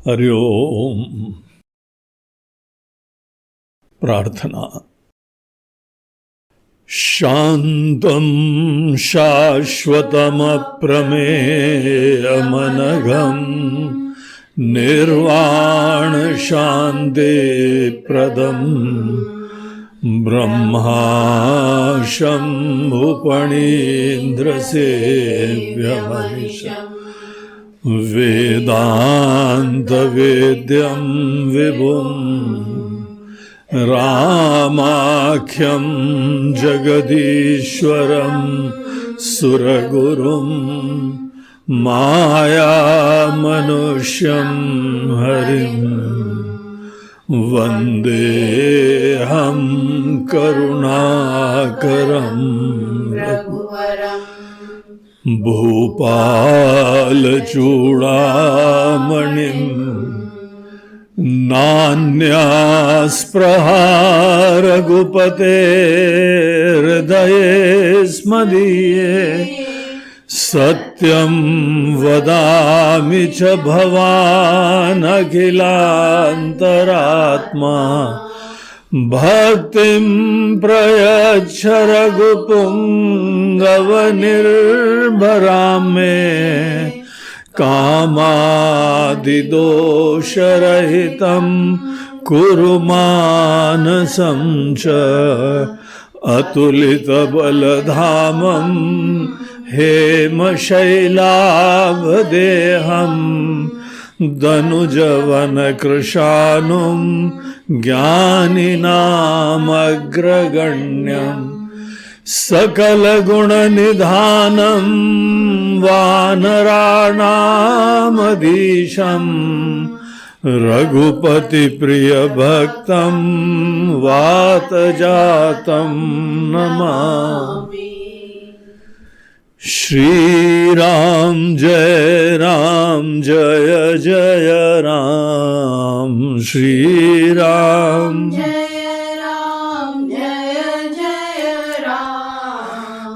हरि ओम। प्रार्थना। शांतं शाश्वतमप्रमेयमनघम् निर्वाण शान्ति प्रदम् ब्रह्माशम्भुपणीन्द्रसेव्यमनिशम् वेदान्तवेद्यं विभुम् रामाख्यं जगदीश्वरं सुरगुरुं मायामनुष्यं हरिं वन्देऽहं करुणाकरं रघुवरं भूपालचूडामणिं नान्यास्पृहा रघुपते हृदये स्मदीये सत्यं वदामि च भवान् अखिलान्तरात्मा भक्तिं प्रयच्छ रघुपुङ्गवनिर्भरां मे कामादिदोषरहितं कुरु मानसं च अतुलितबलधामं हेमशैलाभदेहं दनुजवनकृशानुं ज्ञानिनामग्रगण्यम् सकलगुणनिधानं वानराणामधीशं रघुपतिप्रियभक्तं वातजातं नमामि। श्रीराम जय जय राम श्रीराम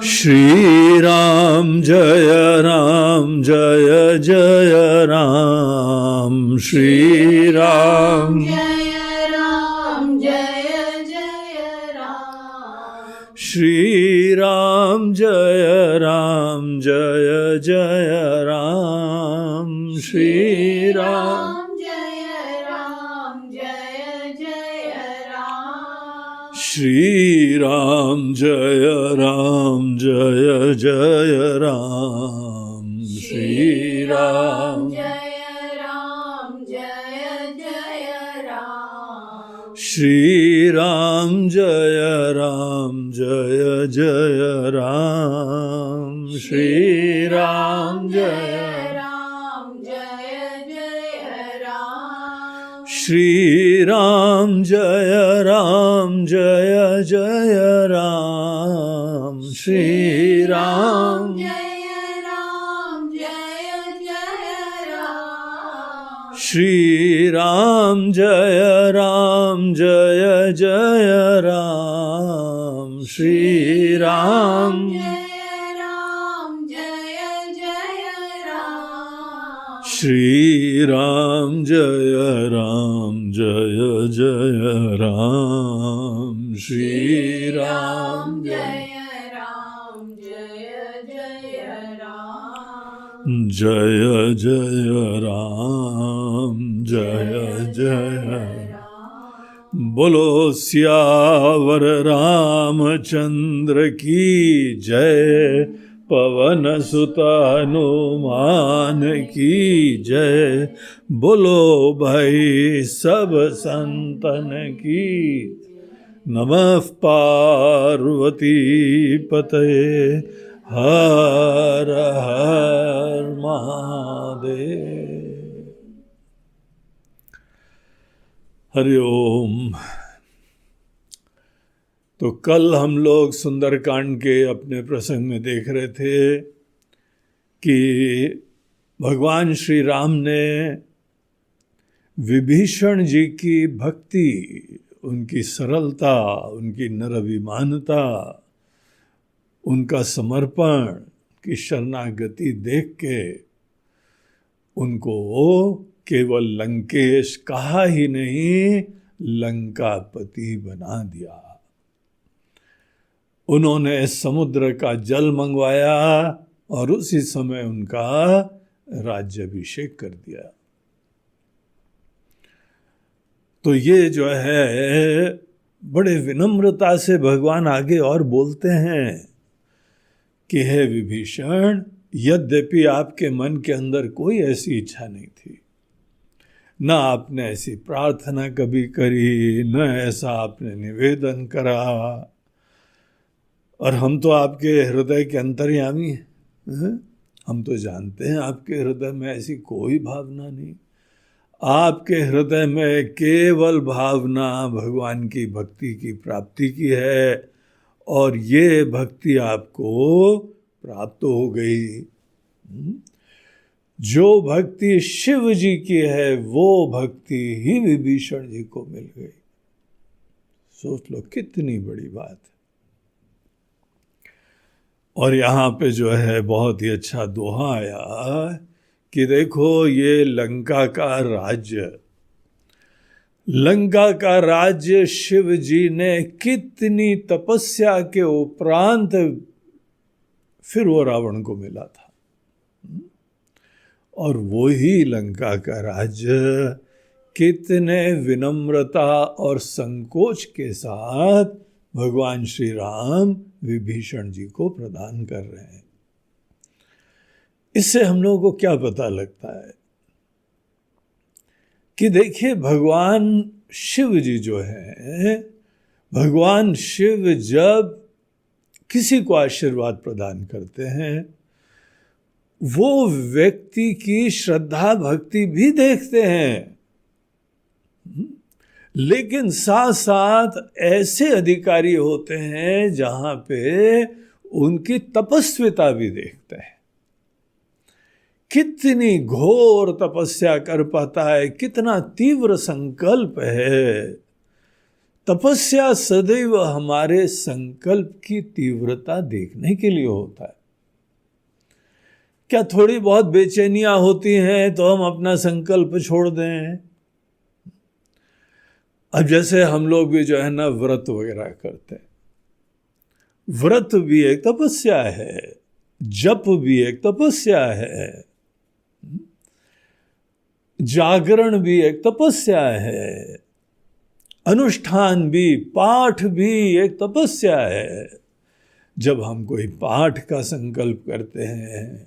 श्रीराम जय जय राम श्रीराम श्रीराम जय जय राम श्रीराम श्रीराम जय जय राम श्रीराम श्रीराम जय जय राम श्रीराम श्रीराम जय जय राम श्रीराम श्रीराम जय जय राम श्रीराम श्रीराम जय जय राम श्रीराम जय जय राम जय बोलो सियावर रामचंद्र की जय पवन सुत हनुमान की जय बोलो भाई सब संतन की नमः पार्वती पतये हर हर महादेव। हरि ओम। तो कल हम लोग सुंदरकांड के अपने प्रसंग में देख रहे थे कि भगवान श्री राम ने विभीषण जी की भक्ति, उनकी सरलता, उनकी निरभिमानता, उनका समर्पण की शरणागति देख के उनको केवल लंकेश कहा ही नहीं, लंकापति बना दिया। उन्होंने समुद्र का जल मंगवाया और उसी समय उनका राज्याभिषेक कर दिया। तो ये जो है बड़े विनम्रता से भगवान आगे और बोलते हैं कि हे विभीषण, यद्यपि आपके मन के अंदर कोई ऐसी इच्छा नहीं थी, न आपने ऐसी प्रार्थना कभी करी, न ऐसा आपने निवेदन करा, और हम तो आपके हृदय के अंतर्यामी हैं, हम तो जानते हैं आपके हृदय में ऐसी कोई भावना नहीं। आपके हृदय में केवल भावना भगवान की भक्ति की प्राप्ति की है, और ये भक्ति आपको प्राप्त हो गई। जो भक्ति शिव जी की है वो भक्ति ही विभीषण जी को मिल गई। सोच लो कितनी बड़ी बात है। और यहाँ पे जो है बहुत ही अच्छा दोहा आया कि देखो ये लंका का राज्य शिव जी ने कितनी तपस्या के उपरांत फिर वो रावण को मिला था, और वो ही लंका का राज्य कितने विनम्रता और संकोच के साथ भगवान श्री राम विभीषण जी को प्रदान कर रहे हैं। इससे हम लोगों को क्या पता लगता है कि देखिए भगवान शिव जी जो है, भगवान शिव जब किसी को आशीर्वाद प्रदान करते हैं, वो व्यक्ति की श्रद्धा भक्ति भी देखते हैं, लेकिन साथ साथ ऐसे अधिकारी होते हैं जहां पे उनकी तपस्विता भी देखते हैं। कितनी घोर तपस्या कर पाता है, कितना तीव्र संकल्प है। तपस्या सदैव हमारे संकल्प की तीव्रता देखने के लिए होता है। क्या थोड़ी बहुत बेचैनियां होती हैं तो हम अपना संकल्प छोड़ दें? अब जैसे हम लोग भी जो है ना व्रत वगैरह करते हैं, व्रत भी एक तपस्या है, जप भी एक तपस्या है, जागरण भी एक तपस्या है, अनुष्ठान भी, पाठ भी एक तपस्या है। जब हम कोई पाठ का संकल्प करते हैं,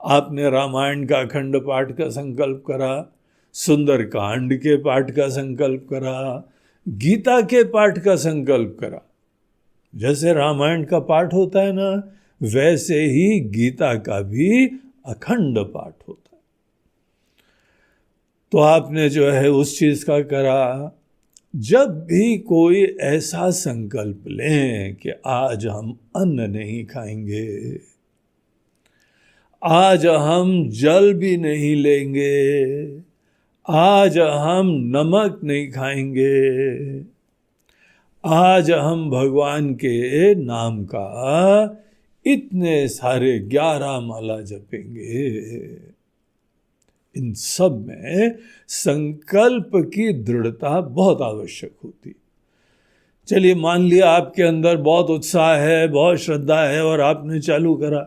आपने रामायण का अखंड पाठ का संकल्प करा, सुंदर कांड के पाठ का संकल्प करा, गीता के पाठ का संकल्प करा। जैसे रामायण का पाठ होता है ना, वैसे ही गीता का भी अखंड पाठ होता है। तो आपने जो है उस चीज का करा। जब भी कोई ऐसा संकल्प लें कि आज हम अन्न नहीं खाएंगे, आज हम जल भी नहीं लेंगे, आज हम नमक नहीं खाएंगे, आज हम भगवान के नाम का इतने सारे 11 माला जपेंगे, इन सब में संकल्प की दृढ़ता बहुत आवश्यक होती। चलिए मान लिया आपके अंदर बहुत उत्साह है, बहुत श्रद्धा है और आपने चालू करा,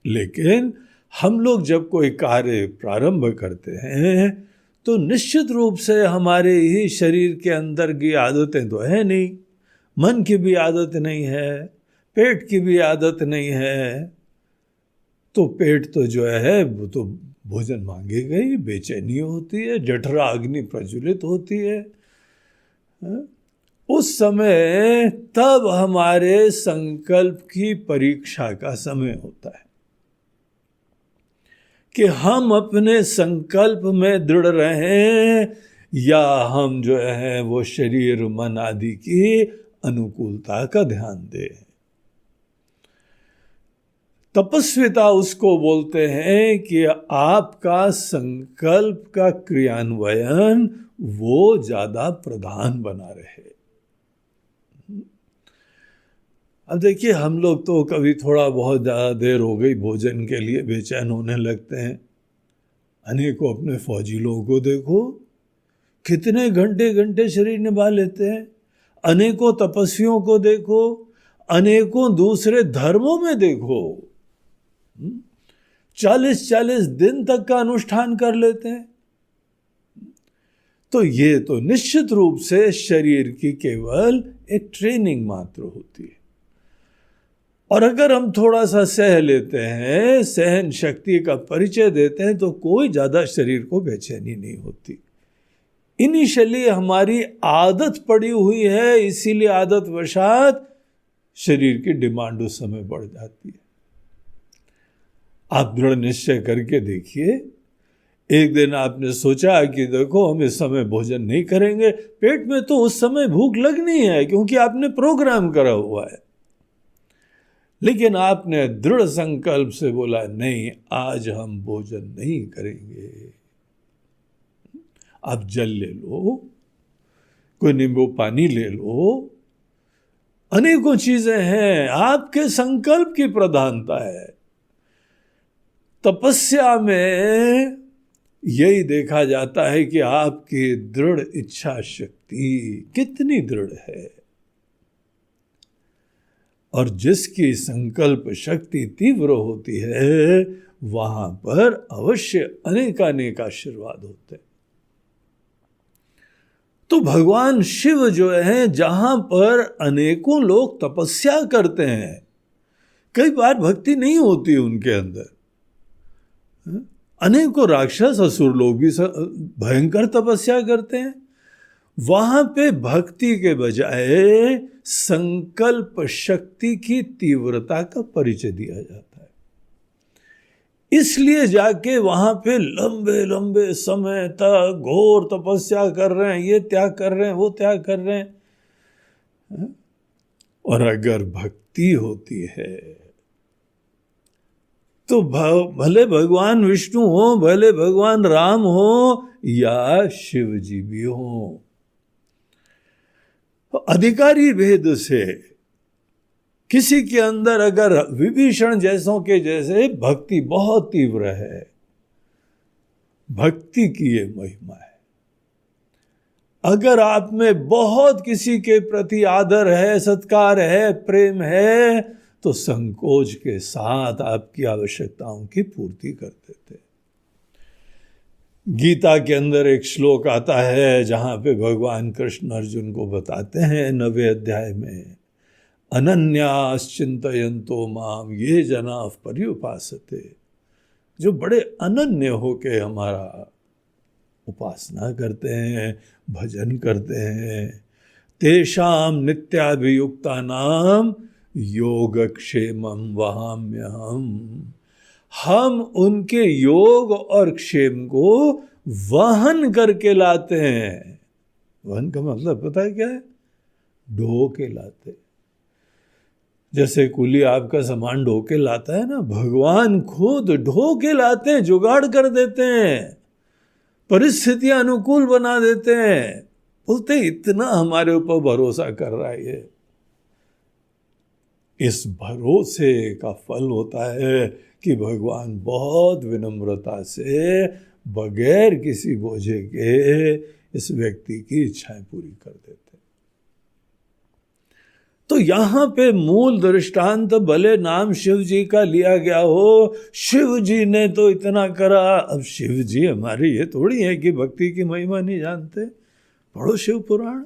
लेकिन हम लोग जब कोई कार्य प्रारंभ करते हैं तो निश्चित रूप से हमारे ही शरीर के अंदर की आदतें तो है नहीं, मन की भी आदत नहीं है, पेट की भी आदत नहीं है। तो पेट तो जो है वो तो भोजन मांगेगा ही, बेचैनी होती है, जठरा अग्नि प्रज्वलित होती है। उस समय तब हमारे संकल्प की परीक्षा का समय होता है कि हम अपने संकल्प में दृढ़ रहें या हम जो है वो शरीर मन आदि की अनुकूलता का ध्यान दें। तपस्विता उसको बोलते हैं कि आपका संकल्प का क्रियान्वयन वो ज्यादा प्रधान बना रहे। अब देखिए हम लोग तो कभी थोड़ा बहुत ज़्यादा देर हो गई भोजन के लिए बेचैन होने लगते हैं। अनेकों अपने फौजी लोगों को देखो, कितने घंटे घंटे शरीर निभा लेते हैं। अनेकों तपस्वियों को देखो, अनेकों दूसरे धर्मों में देखो, 40-40 दिन तक का अनुष्ठान कर लेते हैं। तो ये तो निश्चित रूप से शरीर की केवल एक ट्रेनिंग मात्र होती है। और अगर हम थोड़ा सा सह लेते हैं, सहन शक्ति का परिचय देते हैं, तो कोई ज्यादा शरीर को बेचैनी नहीं होती। इनिशियली हमारी आदत पड़ी हुई है, इसीलिए आदत वशात शरीर की डिमांड उस समय बढ़ जाती है। आप दृढ़ निश्चय करके देखिए, एक दिन आपने सोचा कि देखो हम इस समय भोजन नहीं करेंगे, पेट में तो उस समय भूख लगनी है क्योंकि आपने प्रोग्राम करा हुआ है। लेकिन आपने दृढ़ संकल्प से बोला नहीं, आज हम भोजन नहीं करेंगे। आप जल ले लो, कोई नींबू पानी ले लो, अनेकों चीजें हैं। आपके संकल्प की प्रधानता है। तपस्या में यही देखा जाता है कि आपकी दृढ़ इच्छा शक्ति कितनी दृढ़ है। और जिसकी संकल्प शक्ति तीव्र होती है, वहां पर अवश्य अनेकानेक आशीर्वाद होते हैं। तो भगवान शिव जो है, जहां पर अनेकों लोग तपस्या करते हैं, कई बार भक्ति नहीं होती उनके अंदर। अनेकों राक्षस असुर लोग भी भयंकर तपस्या करते हैं। वहां पे भक्ति के बजाय संकल्प शक्ति की तीव्रता का परिचय दिया जाता है। इसलिए जाके वहां पे लंबे लंबे समय तक घोर तपस्या कर रहे हैं, ये त्याग कर रहे हैं, वो त्याग कर रहे हैं। और अगर भक्ति होती है तो भले भगवान विष्णु हो, भले भगवान राम हो, या शिव जी भी हो, अधिकारी भेद से किसी के अंदर अगर विभीषण जैसों के जैसे भक्ति बहुत तीव्र है, भक्ति की ये महिमा है। अगर आप में बहुत किसी के प्रति आदर है, सत्कार है, प्रेम है, तो संकोच के साथ आपकी आवश्यकताओं की पूर्ति कर देते। गीता के अंदर एक श्लोक आता है जहां पे भगवान कृष्ण अर्जुन को बताते हैं 9वें अध्याय में, अनन्याश्चिन्तयन्तो माम ये जना पर्युपासते, जो बड़े अनन्य होके हमारा उपासना करते हैं, भजन करते हैं, तेषाम नित्याभियुक्तानाम योगक्षेमं वहाम्यहम्, हम उनके योग और क्षेम को वहन करके लाते हैं। वहन का मतलब पता है क्या है? ढो के लाते। जैसे कुली आपका सामान ढो के लाता है ना, भगवान खुद ढो के लाते हैं, जुगाड़ कर देते हैं, परिस्थितियां अनुकूल बना देते हैं। बोलते इतना हमारे ऊपर भरोसा कर रहा है ये। इस भरोसे का फल होता है कि भगवान बहुत विनम्रता से बगैर किसी बोझे के इस व्यक्ति की इच्छाएं पूरी कर देते। तो यहां पे मूल दृष्टांत भले नाम शिव जी का लिया गया हो, शिव जी ने तो इतना करा। अब शिव जी हमारे ये थोड़ी है कि भक्ति की महिमा नहीं जानते। पढ़ो शिव पुराण,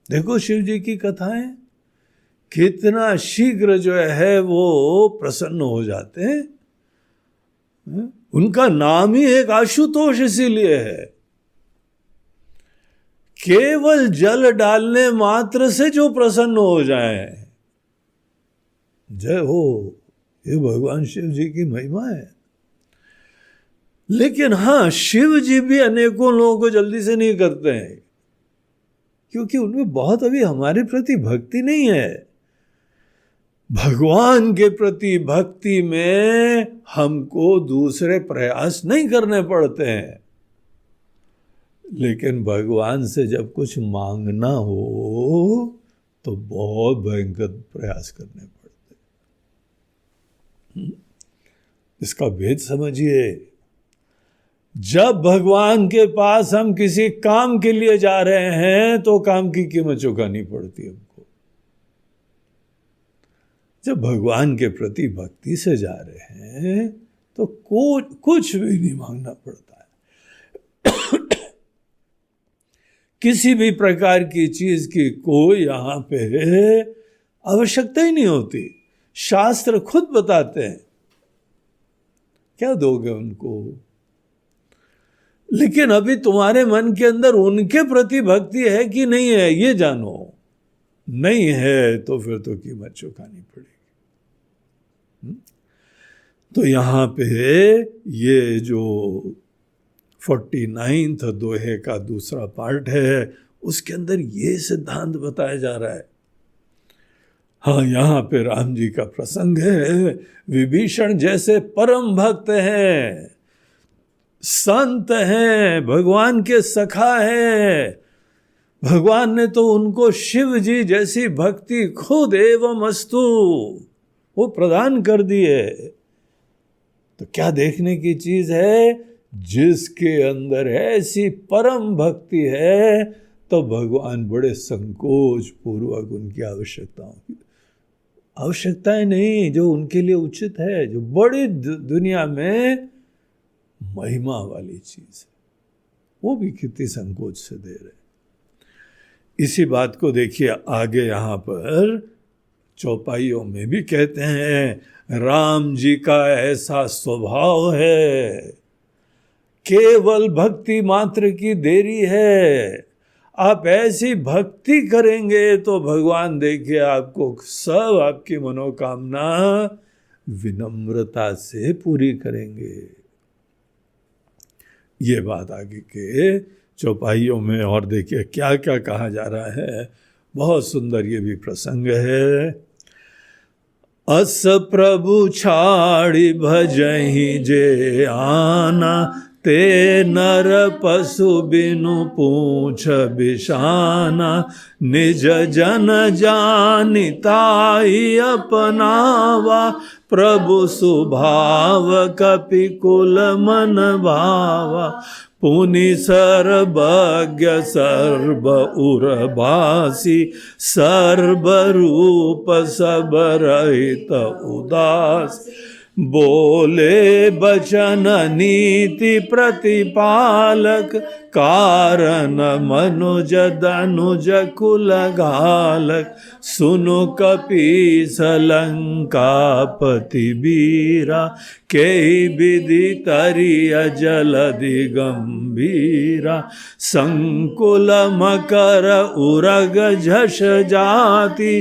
देखो शिव जी की कथाएं, कितना शीघ्र जो है वो प्रसन्न हो जाते हैं। उनका नाम ही एक आशुतोष इसीलिए है। केवल जल डालने मात्र से जो प्रसन्न हो जाए, जय हो, ये भगवान शिव जी की महिमा है। लेकिन हाँ, शिव जी भी अनेकों लोगों को जल्दी से नहीं करते हैं, क्योंकि उनमें बहुत अभी हमारे प्रति भक्ति नहीं है। भगवान के प्रति भक्ति में हमको दूसरे प्रयास नहीं करने पड़ते हैं। लेकिन भगवान से जब कुछ मांगना हो तो बहुत भयंकर प्रयास करने पड़ते हैं। इसका भेद समझिए। जब भगवान के पास हम किसी काम के लिए जा रहे हैं तो काम की कीमत चुकानी पड़ती है हमको। जब भगवान के प्रति भक्ति से जा रहे हैं तो कुछ भी नहीं मांगना पड़ता है। किसी भी प्रकार की चीज की कोई यहां पे आवश्यकता ही नहीं होती। शास्त्र खुद बताते हैं, क्या दोगे उनको? लेकिन अभी तुम्हारे मन के अंदर उनके प्रति भक्ति है कि नहीं है, ये जानो। नहीं है तो फिर तो कीमत चुकानी पड़ेगी। तो यहां पे ये जो 49th दोहे का दूसरा पार्ट है, उसके अंदर ये सिद्धांत बताया जा रहा है। हाँ, यहाँ पे राम जी का प्रसंग है। विभीषण जैसे परम भक्त हैं, संत हैं, भगवान के सखा हैं, भगवान ने तो उनको शिव जी जैसी भक्ति खुद एवं अस्तु वो प्रदान कर दी है। तो क्या देखने की चीज है? जिसके अंदर ऐसी परम भक्ति है तो भगवान बड़े संकोच पूर्वक उनकी आवश्यकताएं नहीं, जो उनके लिए उचित है, जो बड़ी दुनिया में महिमा वाली चीज है, वो भी कितनी संकोच से दे रहे। इसी बात को देखिए आगे यहां पर चौपाइयों में भी कहते हैं, राम जी का ऐसा स्वभाव है, केवल भक्ति मात्र की देरी है। आप ऐसी भक्ति करेंगे तो भगवान देखिए आपको सब आपकी मनोकामना विनम्रता से पूरी करेंगे। ये बात आगे के चौपाइयों में और देखिए क्या क्या कहा जा रहा है। बहुत सुंदर ये भी प्रसंग है। अस प्रभु छाड़ी भजहि जे आना, ते नर पशु बिनु पूछ बिशाना, निज जन जानिताई अपनावा, प्रभु सुभाव कपिकुल मन भावा, पुनि सर्वज्ञ सर्व उर्भासी, सर्वरूप सब रहित उदास, बोले बचन नीति प्रतिपालक, कारण मनुज दनुज कुल घालक, सुनु कपीस लंकापति बीरा, के विधि तरिय जलधि गंभीरा, संकुल मकर उरग झष जाति,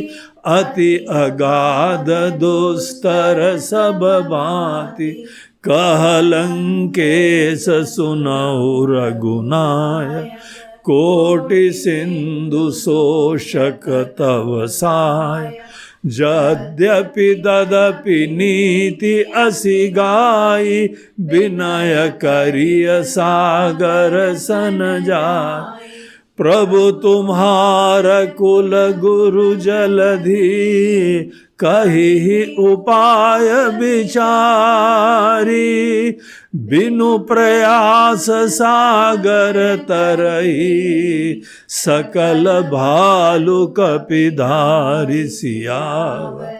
अति अगाध दुस्तर सब भांति, कहलंकेश सुनौ रघुनाय, कोटि सिंधु शोषक तव साय, यद्यपि ददपि नीति असि गाई, विनय करिय सागर सन जाय, प्रभु तुम्हार कुल गुरु जलधि, कहि उपाय विचारी, बिनु प्रयास सागर तरही, सकल भालु कपिधारि सियावर,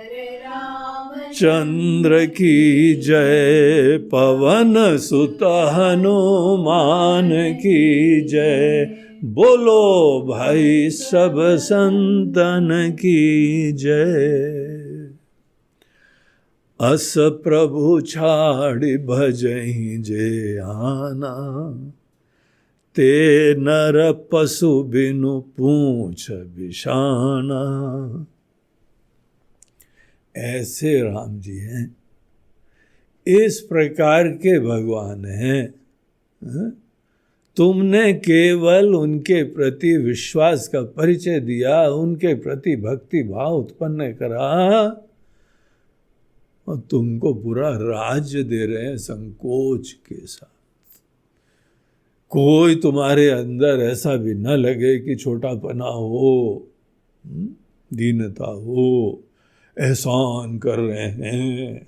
चंद्र की जय, पवन सुत हनुमान की जय, बोलो भाई सब संतन की जय। अस प्रभु छाड़ि भजहि जे आना, ते नर पशु बिनु पूछ बिशाना। ऐसे राम जी हैं, इस प्रकार के भगवान हैं। तुमने केवल उनके प्रति विश्वास का परिचय दिया, उनके प्रति भक्ति भाव उत्पन्न करा और तुमको पूरा राज्य दे रहे हैं संकोच के साथ। कोई तुम्हारे अंदर ऐसा भी न लगे कि छोटापना हो, दीनता हो, एहसान कर रहे हैं,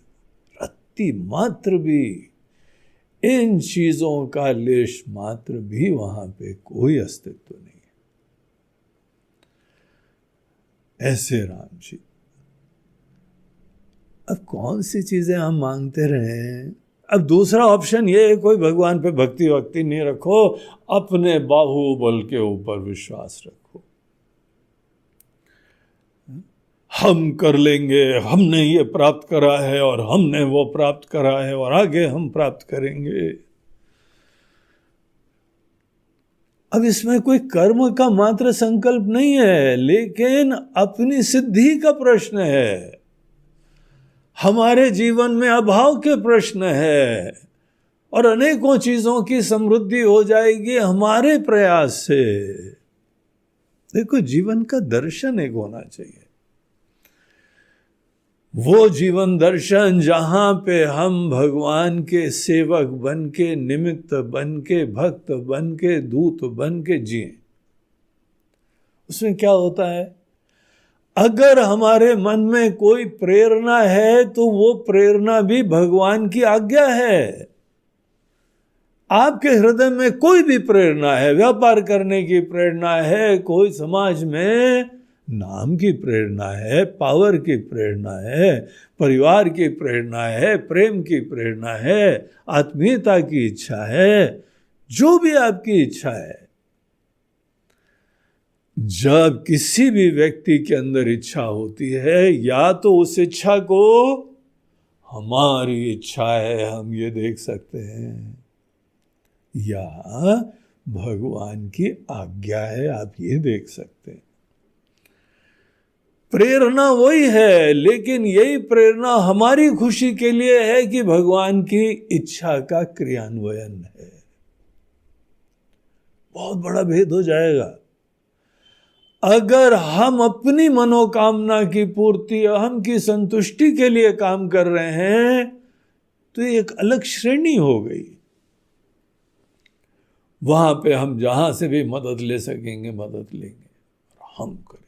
रत्ती मात्र भी इन चीजों का लेश मात्र भी वहां पे कोई अस्तित्व नहीं है। ऐसे राम जी, अब कौन सी चीजें हम मांगते रहे? अब दूसरा ऑप्शन ये है, कोई भगवान पे भक्ति वक्ति नहीं रखो, अपने बाहुबल के ऊपर विश्वास रखो। हम कर लेंगे, हमने ये प्राप्त करा है और हमने वो प्राप्त करा है और आगे हम प्राप्त करेंगे। अब इसमें कोई कर्म का मात्र संकल्प नहीं है, लेकिन अपनी सिद्धि का प्रश्न है, हमारे जीवन में अभाव के प्रश्न है, और अनेकों चीजों की समृद्धि हो जाएगी हमारे प्रयास से। देखो, जीवन का दर्शन एक होना चाहिए, वो जीवन दर्शन जहां पे हम भगवान के सेवक बन के, निमित्त बन के, भक्त बन के, दूत बन के जिए। उसमें क्या होता है, अगर हमारे मन में कोई प्रेरणा है तो वो प्रेरणा भी भगवान की आज्ञा है। आपके हृदय में कोई भी प्रेरणा है, व्यापार करने की प्रेरणा है, कोई समाज में नाम की प्रेरणा है, पावर की प्रेरणा है, परिवार की प्रेरणा है, प्रेम की प्रेरणा है, आत्मीयता की इच्छा है, जो भी आपकी इच्छा है, जब किसी भी व्यक्ति के अंदर इच्छा होती है, या तो उस इच्छा को हमारी इच्छा है हम ये देख सकते हैं, या भगवान की आज्ञा है आप ये देख सकते हैं। प्रेरणा वही है, लेकिन यही प्रेरणा हमारी खुशी के लिए है कि भगवान की इच्छा का क्रियान्वयन है। बहुत बड़ा भेद हो जाएगा। अगर हम अपनी मनोकामना की पूर्ति, अहम की संतुष्टि के लिए काम कर रहे हैं तो ये एक अलग श्रेणी हो गई। वहां पे हम जहां से भी मदद ले सकेंगे मदद लेंगे, हम करेंगे।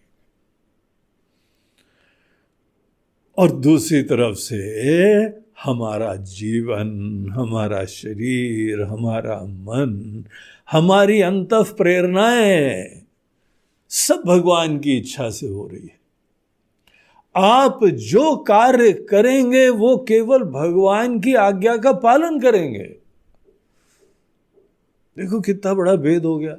और दूसरी तरफ से हमारा जीवन, हमारा शरीर, हमारा मन, हमारी अंतः प्रेरणाएं सब भगवान की इच्छा से हो रही है। आप जो कार्य करेंगे वो केवल भगवान की आज्ञा का पालन करेंगे। देखो कितना बड़ा भेद हो गया।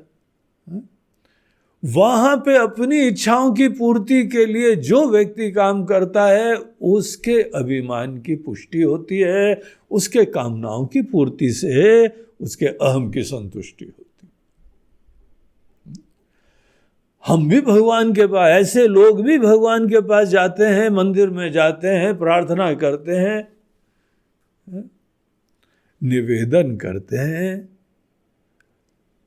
वहां पे अपनी इच्छाओं की पूर्ति के लिए जो व्यक्ति काम करता है उसके अभिमान की पुष्टि होती है, उसके कामनाओं की पूर्ति से उसके अहम की संतुष्टि होती है। हम भी भगवान के पास, ऐसे लोग भी भगवान के पास जाते हैं, मंदिर में जाते हैं, प्रार्थना करते हैं, निवेदन करते हैं,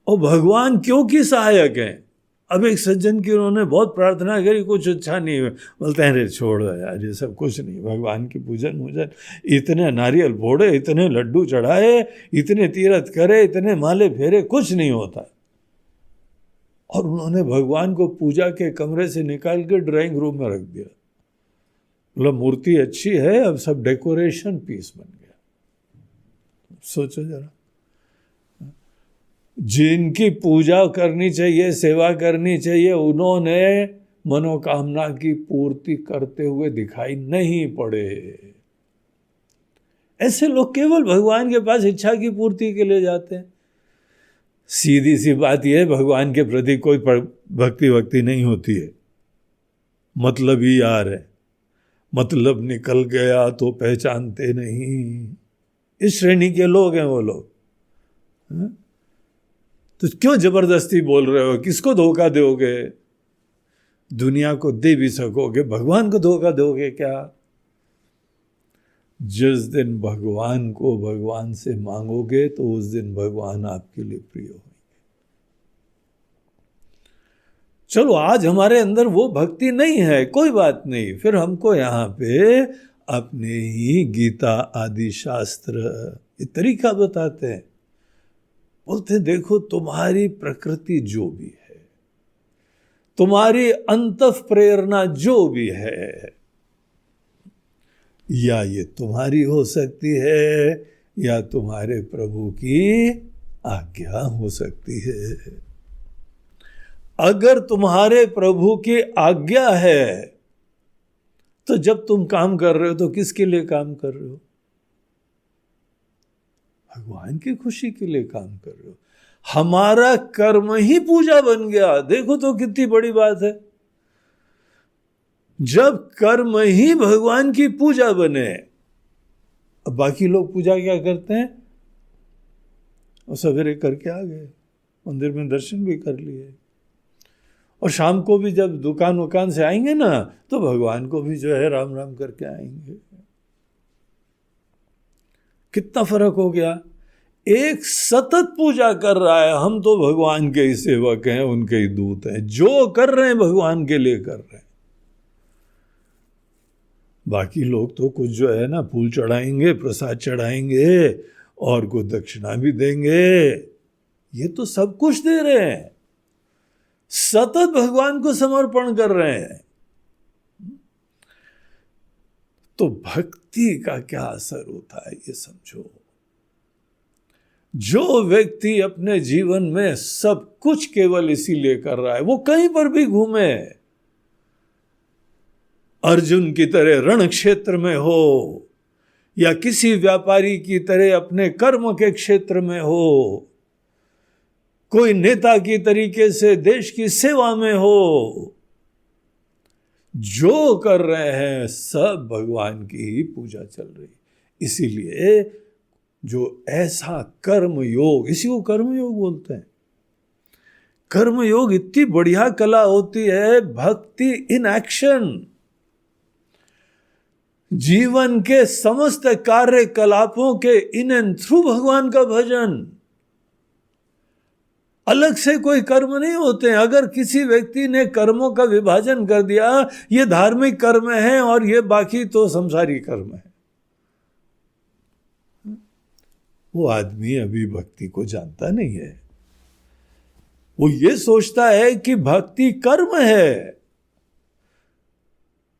और भगवान क्यों की सहायक हैं। अब एक सज्जन की उन्होंने बहुत प्रार्थना करी, कुछ अच्छा नहीं हुआ, बोलते हैं अरे छोड़ यार ये सब कुछ नहीं, भगवान की पूजन वूजन, इतने नारियल फोड़े, इतने लड्डू चढ़ाए, इतने तीर्थ करे, इतने माले फेरे, कुछ नहीं होता। और उन्होंने भगवान को पूजा के कमरे से निकाल के ड्राइंग रूम में रख दिया। मतलब मूर्ति अच्छी है, अब सब डेकोरेशन पीस बन गया। सोचो जरा, जिनकी पूजा करनी चाहिए, सेवा करनी चाहिए, उन्होंने मनोकामना की पूर्ति करते हुए दिखाई नहीं पड़े। ऐसे लोग केवल भगवान के पास इच्छा की पूर्ति के लिए जाते हैं। सीधी सी बात यह है, भगवान के प्रति कोई भक्ति नहीं होती है, मतलब ही यार है, मतलब निकल गया तो पहचानते नहीं, इस श्रेणी के लोग हैं वो लोग। तो क्यों जबरदस्ती बोल रहे हो, किसको धोखा दोगे? दुनिया को दे भी सकोगे, भगवान को धोखा दोगे क्या? जिस दिन भगवान को भगवान से मांगोगे तो उस दिन भगवान आपके लिए प्रिय होंगे। चलो आज हमारे अंदर वो भक्ति नहीं है, कोई बात नहीं, फिर हमको यहाँ पे अपने ही गीता आदि शास्त्र ये तरीका बताते हैं। बोलते हैं देखो तुम्हारी प्रकृति जो भी है, तुम्हारी अंतः प्रेरणा जो भी है, या ये तुम्हारी हो सकती है या तुम्हारे प्रभु की आज्ञा हो सकती है। अगर तुम्हारे प्रभु की आज्ञा है तो जब तुम काम कर रहे हो तो किसके लिए काम कर रहे हो? भगवान की खुशी के लिए काम कर रहे हो। हमारा कर्म ही पूजा बन गया। देखो तो कितनी बड़ी बात है। जब कर्म ही भगवान की पूजा बने, अब बाकी लोग पूजा क्या करते हैं? और सवेरे करके आ गए, मंदिर में दर्शन भी कर लिए, और शाम को भी जब दुकान वकान से आएंगे ना तो भगवान को भी जो है राम राम करके आएंगे। कितना फर्क हो गया। एक सतत पूजा कर रहा है, हम तो भगवान के ही सेवक हैं, उनके ही दूत हैं, जो कर रहे हैं भगवान के लिए कर रहे हैं। बाकी लोग तो कुछ जो है ना फूल चढ़ाएंगे, प्रसाद चढ़ाएंगे और कुछ दक्षिणा भी देंगे, ये तो सब कुछ दे रहे हैं, सतत भगवान को समर्पण कर रहे हैं। तो भक्ति का क्या असर होता है ये समझो। जो व्यक्ति अपने जीवन में सब कुछ केवल इसीलिए कर रहा है, वो कहीं पर भी घूमे, अर्जुन की तरह रण क्षेत्र में हो या किसी व्यापारी की तरह अपने कर्म के क्षेत्र में हो, कोई नेता की तरीके से देश की सेवा में हो, जो कर रहे हैं सब भगवान की ही पूजा चल रही। इसीलिए जो ऐसा कर्म योग, इसी को कर्म योग बोलते हैं। कर्म योग इतनी बढ़िया कला होती है, भक्ति इन एक्शन। जीवन के समस्त कार्यकलापों के इन एंड थ्रू भगवान का भजन। अलग से कोई कर्म नहीं होते हैं। अगर किसी व्यक्ति ने कर्मों का विभाजन कर दिया, ये धार्मिक कर्म है और ये बाकी तो संसारी कर्म है, वो आदमी अभी भक्ति को जानता नहीं है। वो ये सोचता है कि भक्ति कर्म है।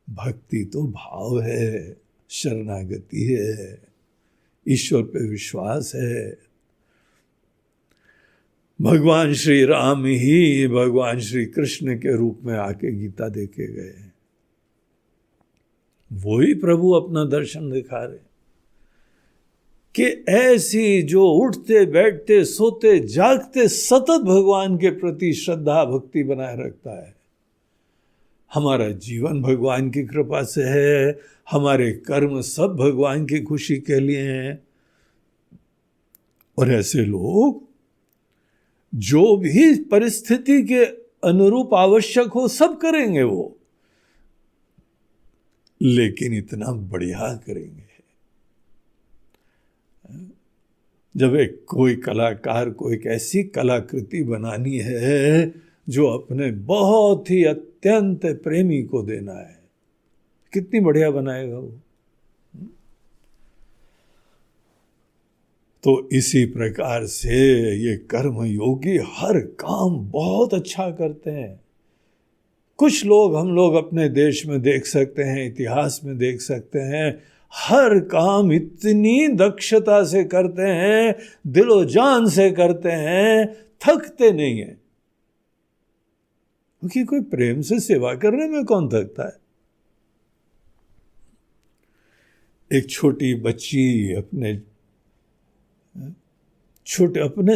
भक्ति तो भाव है, शरणागति है, ईश्वर पे विश्वास है। भगवान श्री राम ही भगवान श्री कृष्ण के रूप में आके गीता देके गए, वो ही प्रभु अपना दर्शन दिखा रहे कि ऐसी जो उठते बैठते सोते जागते सतत भगवान के प्रति श्रद्धा भक्ति बनाए रखता है। हमारा जीवन भगवान की कृपा से है, हमारे कर्म सब भगवान की खुशी के लिए हैं। और ऐसे लोग जो भी परिस्थिति के अनुरूप आवश्यक हो सब करेंगे वो, लेकिन इतना बढ़िया करेंगे। जब एक कोई कलाकार को एक ऐसी कलाकृति बनानी है जो अपने बहुत ही अत्यंत प्रेमी को देना है, कितनी बढ़िया बनाएगा वो। तो इसी प्रकार से ये कर्म योगी हर काम बहुत अच्छा करते हैं। कुछ लोग हम लोग अपने देश में देख सकते हैं, इतिहास में देख सकते हैं, हर काम इतनी दक्षता से करते हैं, दिलो जान से करते हैं, थकते नहीं है। क्योंकि कोई प्रेम से सेवा करने में कौन थकता है। एक छोटी बच्ची अपने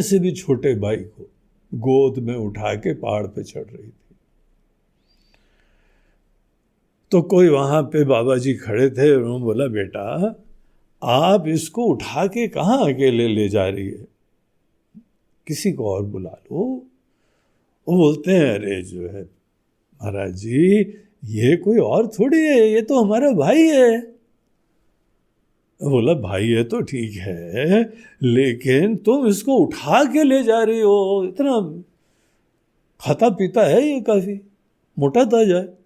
से भी छोटे भाई को गोद में उठा के पहाड़ पे चढ़ रही थी। तो कोई वहां पे बाबा जी खड़े थे, उन्होंने बोला, बेटा आप इसको उठा के कहाँ अकेले ले जा रही है, किसी को और बुला लो। वो बोलते हैं, अरे जो है महाराज जी, ये कोई और थोड़ी है, ये तो हमारा भाई है। बोला, भाई है तो ठीक है, लेकिन तुम इसको उठा के ले जा रही हो, इतना खाता पीता है ये, काफी मोटा ताजा है।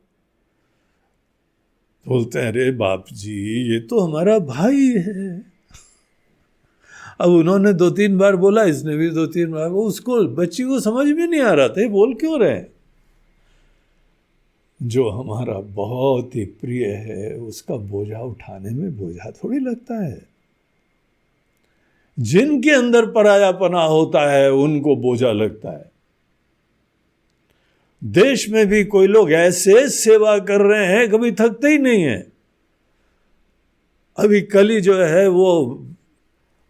बोलते हैं, अरे बाप जी ये तो हमारा भाई है। अब उन्होंने 2-3 बार बोला, इसने भी 2-3 बार, वो उसको बच्ची को समझ में नहीं आ रहा था बोल क्यों रहे। जो हमारा बहुत ही प्रिय है उसका बोझा उठाने में बोझा थोड़ी लगता है। जिनके अंदर परायापना होता है उनको बोझा लगता है। देश में भी कोई लोग ऐसे सेवा कर रहे हैं कभी थकते ही नहीं है। अभी कल ही जो है वो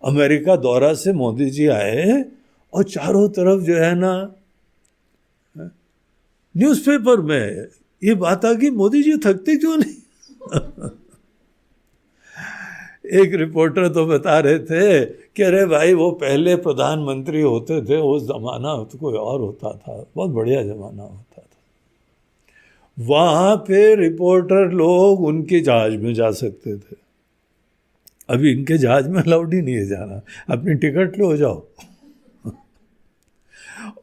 अमेरिका दौरा से मोदी जी आए और चारों तरफ जो है ना न्यूज़पेपर में ये बात आ कि मोदी जी थकते क्यों नहीं। एक रिपोर्टर तो बता रहे थे कि अरे भाई वो पहले प्रधानमंत्री होते थे, उस जमाना तो कोई और होता था, बहुत बढ़िया जमाना होता था। वहाँ पे रिपोर्टर लोग उनके जहाज में जा सकते थे, अभी इनके जहाज में अलाउड ही नहीं है जाना, अपनी टिकट लो जाओ।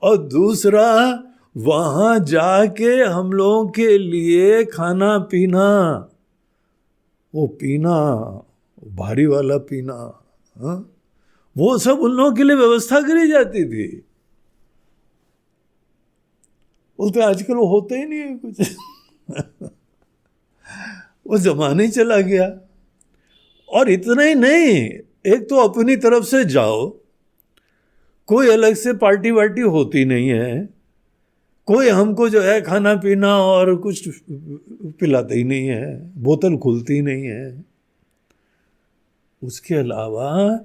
और दूसरा, वहाँ जाके हम लोगों के लिए खाना पीना, वो पीना भारी वाला पीना, हा? वो सब उन लोगों के लिए व्यवस्था करी जाती थी। बोलते आजकल वो होता ही नहीं है कुछ। वो जमाना ही चला गया। और इतना ही नहीं, एक तो अपनी तरफ से जाओ, कोई अलग से पार्टी वार्टी होती नहीं है, कोई हमको जो है खाना पीना और कुछ पिलाता ही नहीं है, बोतल खुलती नहीं है। उसके अलावा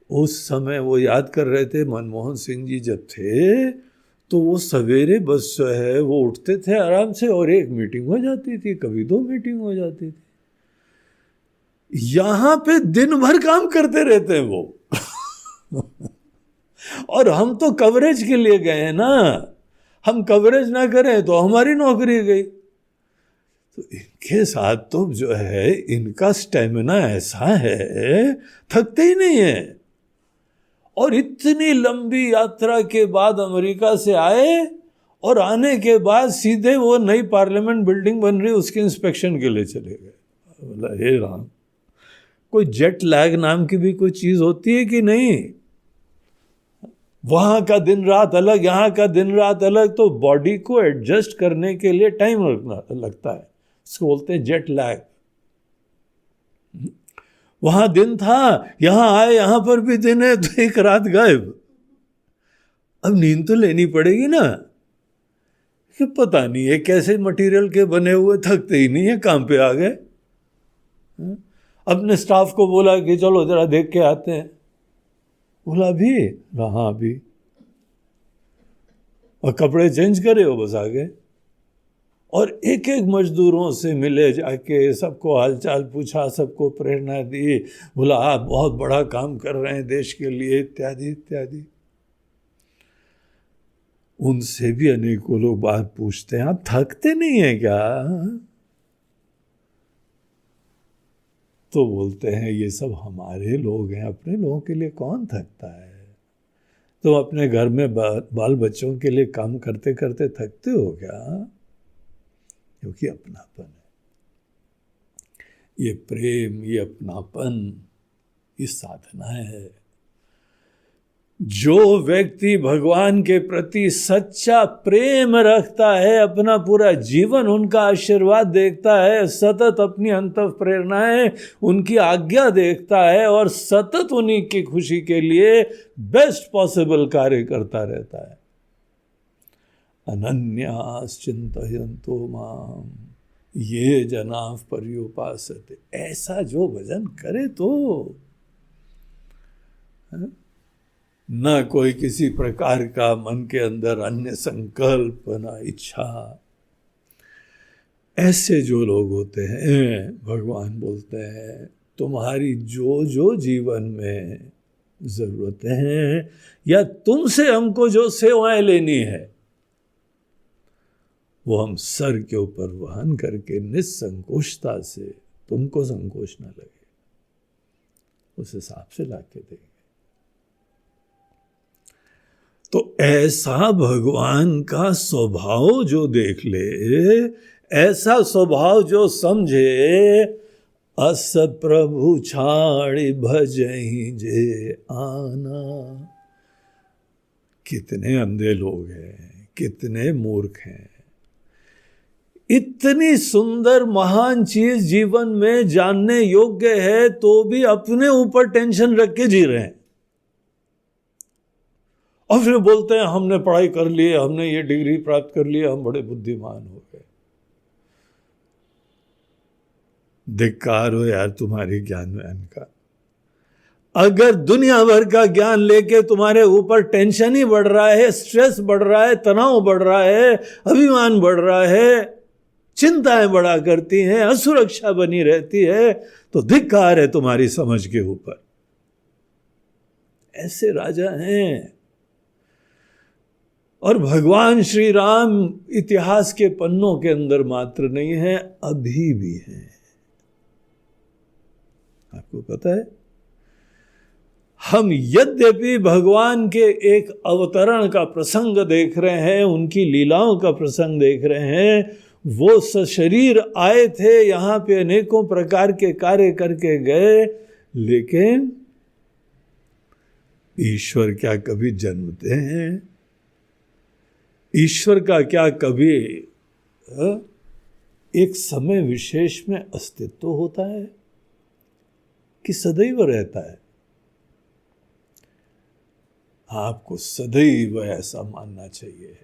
उस समय वो याद कर रहे थे, मनमोहन सिंह जी जब थे तो वो सवेरे बस जो है वो उठते थे आराम से और एक मीटिंग हो जाती थी, कभी 2 मीटिंग हो जाती थी। यहाँ पे दिन भर काम करते रहते हैं वो। और हम तो कवरेज के लिए गए हैं ना, हम कवरेज ना करें तो हमारी नौकरी गई। तो इनके साथ तो जो है इनका स्टेमिना ऐसा है, थकते ही नहीं है। और इतनी लंबी यात्रा के बाद अमेरिका से आए और आने के बाद सीधे वो नई पार्लियामेंट बिल्डिंग बन रही उसके इंस्पेक्शन के लिए चले गए। बोला हे राम, कोई जेट लैग नाम की भी कोई चीज होती है कि नहीं? वहां का दिन रात अलग, यहाँ का दिन रात अलग, तो बॉडी को एडजस्ट करने के लिए टाइम लगता है, इसको बोलते हैं जेट लैग। वहां दिन था, यहां आए, यहां पर भी दिन है, तो एक रात गायब। अब नींद तो लेनी पड़ेगी ना, कि पता नहीं है कैसे मटेरियल के बने हुए, थकते ही नहीं है, काम पे आ गए। अपने स्टाफ को बोला कि चलो जरा देख के आते हैं, बोला भी हाँ भी, और कपड़े चेंज करे हो बस आ गए। और एक एक मजदूरों से मिले जाके, सबको हालचाल पूछा, सबको प्रेरणा दी, बोला आप बहुत बड़ा काम कर रहे हैं देश के लिए, इत्यादि इत्यादि। उनसे भी अनेकों लोग बात पूछते हैं, आप थकते नहीं हैं क्या? तो बोलते हैं ये सब हमारे लोग हैं, अपने लोगों के लिए कौन थकता है? तुम अपने घर में बाल बच्चों के लिए काम करते करते थकते हो क्या? क्योंकि अपनापन है, ये प्रेम, ये अपनापन, ये साधना है। जो व्यक्ति भगवान के प्रति सच्चा प्रेम रखता है, अपना पूरा जीवन उनका आशीर्वाद देखता है, सतत अपनी अंतः प्रेरणाएं, उनकी आज्ञा देखता है और सतत उन्हीं की खुशी के लिए बेस्ट पॉसिबल कार्य करता रहता है। अनन्यास चिंतयन्तो माम ये जनाः पर्युपासते, ऐसा जो भजन करे तो न कोई किसी प्रकार का मन के अंदर अन्य संकल्प, न इच्छा। ऐसे जो लोग होते हैं, भगवान बोलते हैं तुम्हारी जो जो जीवन में जरूरतें हैं या तुमसे हमको जो सेवाएं लेनी है, वो हम सर के ऊपर वहन करके निसंकोचता से, तुमको संकोच न लगे, उस हिसाब से लाके देंगे। तो ऐसा भगवान का स्वभाव जो देख ले, ऐसा स्वभाव जो समझे, अस प्रभु छाड़ी भजहि जे आना। कितने अंधे लोग हैं, कितने मूर्ख हैं, इतनी सुंदर महान चीज जीवन में जानने योग्य है तो भी अपने ऊपर टेंशन रख के जी रहे हैं। और फिर बोलते हैं हमने पढ़ाई कर ली, हमने ये डिग्री प्राप्त कर ली, हम बड़े बुद्धिमान हो गए। धिक्कार हो यार तुम्हारी ज्ञान का। अगर दुनिया भर का ज्ञान लेके तुम्हारे ऊपर टेंशन ही बढ़ रहा है, स्ट्रेस बढ़ रहा है, तनाव बढ़ रहा है, अभिमान बढ़ रहा है, चिंताएं बढ़ा करती हैं, असुरक्षा बनी रहती है, तो धिक्कार है तुम्हारी समझ के ऊपर। ऐसे राजा हैं। और भगवान श्री राम इतिहास के पन्नों के अंदर मात्र नहीं है, अभी भी हैं। आपको पता है, हम यद्यपि भगवान के एक अवतरण का प्रसंग देख रहे हैं, उनकी लीलाओं का प्रसंग देख रहे हैं, वो सशरीर आए थे, यहां पे अनेकों प्रकार के कार्य करके गए, लेकिन ईश्वर क्या कभी जन्मते हैं? ईश्वर का क्या कभी एक समय विशेष में अस्तित्व होता है कि सदैव रहता है? आपको सदैव ऐसा मानना चाहिए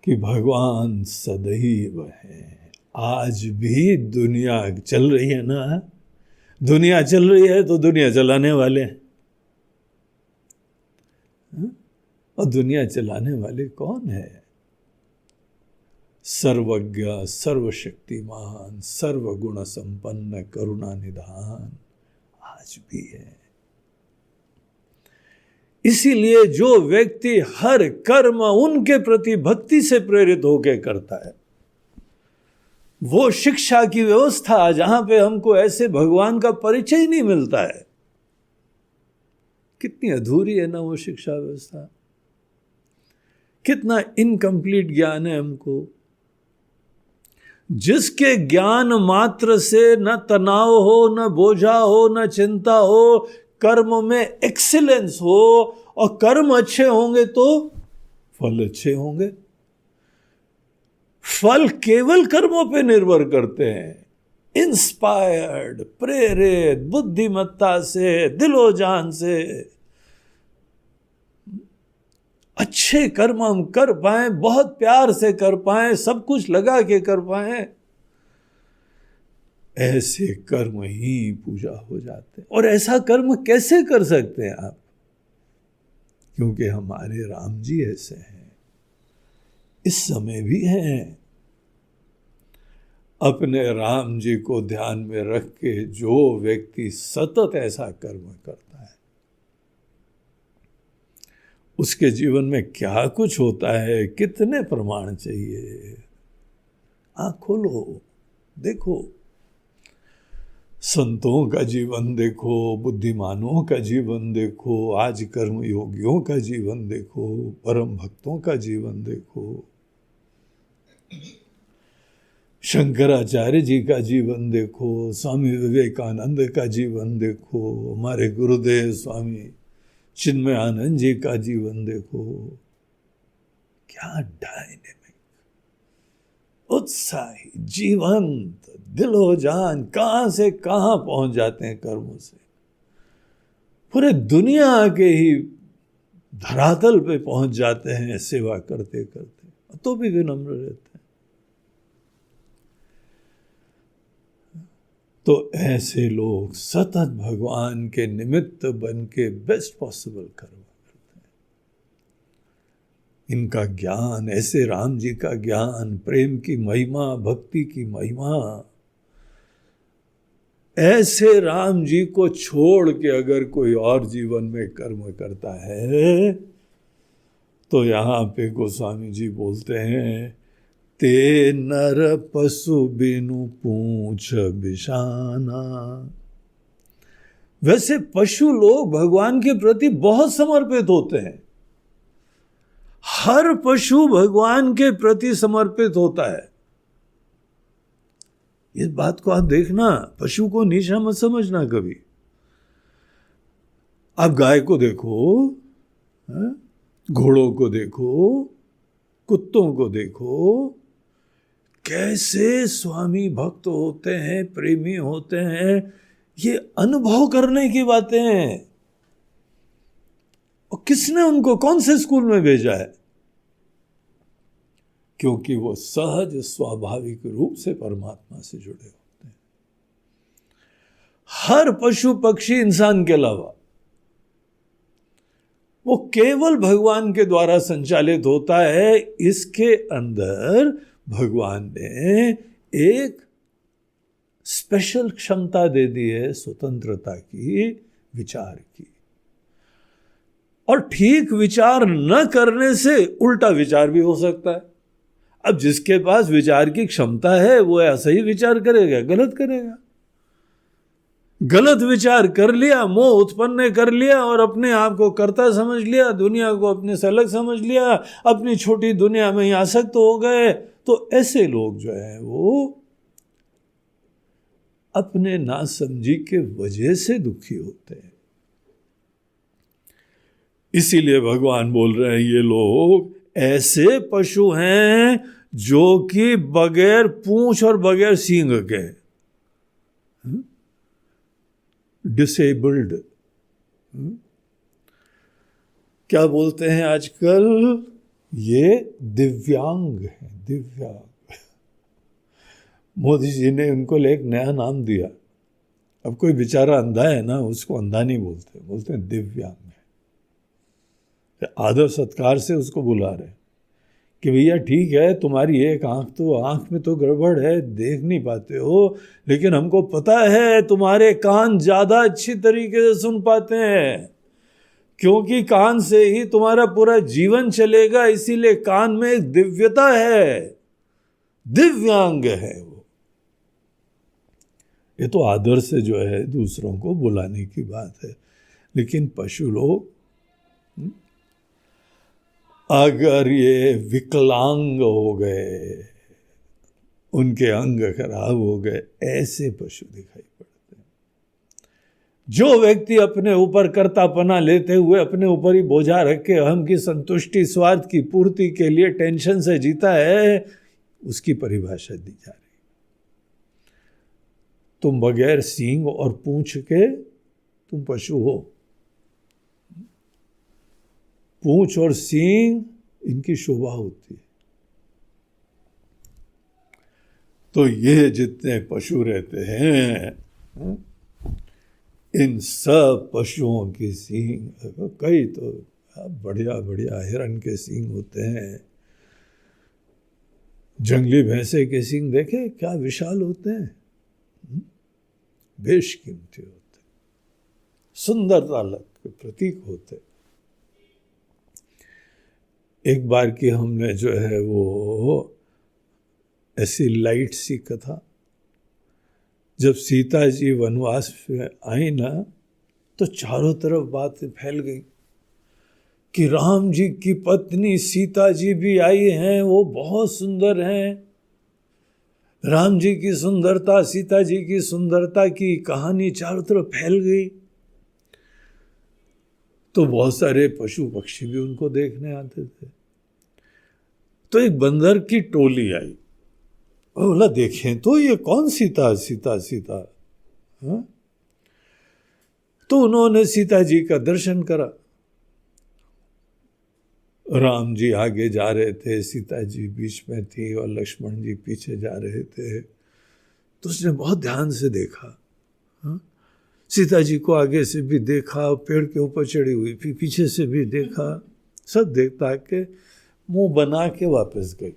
कि भगवान सदैव है। आज भी दुनिया चल रही है ना, दुनिया चल रही है तो दुनिया चलाने वाले हैं। और दुनिया चलाने वाले कौन है? सर्वज्ञ, सर्वशक्तिमान, सर्वगुण संपन्न, करुणा निधान आज भी है। इसीलिए जो व्यक्ति हर कर्म उनके प्रति भक्ति से प्रेरित होकर करता है, वो शिक्षा की व्यवस्था जहां पे हमको ऐसे भगवान का परिचय नहीं मिलता है, कितनी अधूरी है ना वो शिक्षा व्यवस्था, कितना इनकम्प्लीट ज्ञान है हमको। जिसके ज्ञान मात्र से न तनाव हो, न बोझा हो, न चिंता हो, कर्म में एक्सीलेंस हो, और कर्म अच्छे होंगे तो फल अच्छे होंगे। फल केवल कर्मों पे निर्भर करते हैं। इंस्पायर्ड, प्रेरित, बुद्धिमत्ता से, दिलो जान से अच्छे कर्म हम कर पाए, बहुत प्यार से कर पाए, सब कुछ लगा के कर पाए, ऐसे कर्म ही पूजा हो जाते हैं। और ऐसा कर्म कैसे कर सकते हैं आप? क्योंकि हमारे राम जी ऐसे हैं, इस समय भी हैं। अपने राम जी को ध्यान में रख के जो व्यक्ति सतत ऐसा कर्म करता है, उसके जीवन में क्या कुछ होता है, कितने प्रमाण चाहिए। आँख खोलो, देखो, संतों का जीवन देखो, बुद्धिमानों का जीवन देखो, आज कर्म योगियों का जीवन देखो, परम भक्तों का जीवन देखो, शंकराचार्य जी का जीवन देखो, स्वामी विवेकानंद का जीवन देखो, हमारे गुरुदेव स्वामी चिन्मय आनंद जी का जीवन देखो। क्या डायनेमिक, उत्साही, जीवंत, दिलो जान, कहां से कहां पहुंच जाते हैं कर्मों से। पूरे दुनिया के ही धरातल पे पहुंच जाते हैं सेवा करते करते, तो भी विनम्र रहते हैं। तो ऐसे लोग सतत भगवान के निमित्त बन के बेस्ट पॉसिबल कर्म करते हैं। इनका ज्ञान, ऐसे राम जी का ज्ञान, प्रेम की महिमा, भक्ति की महिमा, ऐसे राम जी को छोड़ के अगर कोई और जीवन में कर्म करता है, तो यहां पे गोस्वामी जी बोलते हैं, ते नर पशु बिनु पूछ बिशाना। वैसे पशु लोग भगवान के प्रति बहुत समर्पित होते हैं। हर पशु भगवान के प्रति समर्पित होता है। इस बात को आप देखना, पशु को नीचा मत समझना कभी। आप गाय को देखो, घोड़ों को देखो, कुत्तों को देखो, कैसे स्वामी भक्त होते हैं, प्रेमी होते हैं। ये अनुभव करने की बातें हैं। और किसने उनको कौन से स्कूल में भेजा है? क्योंकि वो सहज स्वाभाविक रूप से परमात्मा से जुड़े होते हैं। हर पशु पक्षी इंसान के अलावा वो केवल भगवान के द्वारा संचालित होता है। इसके अंदर भगवान ने एक स्पेशल क्षमता दे दी है स्वतंत्रता की, विचार की। और ठीक विचार न करने से उल्टा विचार भी हो सकता है। अब जिसके पास विचार की क्षमता है वो ऐसा ही विचार करेगा, गलत करेगा। गलत विचार कर लिया, मोह उत्पन्न कर लिया और अपने आप को कर्ता समझ लिया, दुनिया को अपने से अलग समझ लिया, अपनी छोटी दुनिया में ही आसक्त हो गए। तो ऐसे लोग जो है वो अपने नासमझी के वजह से दुखी होते हैं। इसीलिए भगवान बोल रहे हैं ये लोग ऐसे पशु हैं जो कि बगैर पूंछ और बगैर सींग के, डिसेबल्ड, क्या बोलते हैं आजकल, ये दिव्यांग है, दिव्यांग। मोदी जी ने उनको एक नया नाम दिया। अब कोई बेचारा अंधा है ना, उसको अंधा नहीं बोलते, बोलते हैं दिव्यांग है। आदर सत्कार से उसको बुला रहे कि भैया ठीक है, तुम्हारी एक आंख में तो गड़बड़ है, देख नहीं पाते हो, लेकिन हमको पता है तुम्हारे कान ज्यादा अच्छी तरीके से सुन पाते हैं, क्योंकि कान से ही तुम्हारा पूरा जीवन चलेगा, इसीलिए कान में एक दिव्यता है, दिव्यांग है वो। ये तो आदर से जो है दूसरों को बुलाने की बात है। लेकिन पशु लोग, अगर ये विकलांग हो गए, उनके अंग खराब हो गए, ऐसे पशु दिखाई पड़ते हैं। जो व्यक्ति अपने ऊपर कर्तापना लेते हुए अपने ऊपर ही बोझा रख के अहम की संतुष्टि, स्वार्थ की पूर्ति के लिए टेंशन से जीता है, उसकी परिभाषा दी जा रही। तुम बगैर सींग और पूंछ के तुम पशु हो। पूंछ और सींग इनकी शोभा होती है। तो ये जितने पशु रहते हैं, इन सब पशुओं की सींग, कई तो बढ़िया बढ़िया हिरण के सींग होते हैं, जंगली भैंसे के सींग देखे क्या विशाल होते हैं, बेशकीमती होते, सुंदरता के प्रतीक होते। एक बार की हमने जो है वो ऐसी लाइट सी कथा, जब सीता जी वनवास में आई ना, तो चारों तरफ बातें फैल गई कि राम जी की पत्नी सीता जी भी आई हैं, वो बहुत सुंदर हैं। राम जी की सुंदरता, सीता जी की सुंदरता की कहानी चारों तरफ फैल गई। तो बहुत सारे पशु पक्षी भी उनको देखने आते थे। तो एक बंदर की टोली आई और बोला देखें तो ये कौन सीता सीता सीता, हाँ? तो उन्होंने सीता जी का दर्शन करा। राम जी आगे जा रहे थे, सीता जी बीच में थी और लक्ष्मण जी पीछे जा रहे थे। तो उसने बहुत ध्यान से देखा, हाँ? सीता जी को आगे से भी देखा, पेड़ के ऊपर चढ़ी हुई, फिर पीछे से भी देखा, सब देखता के मुंह बना के वापस गई,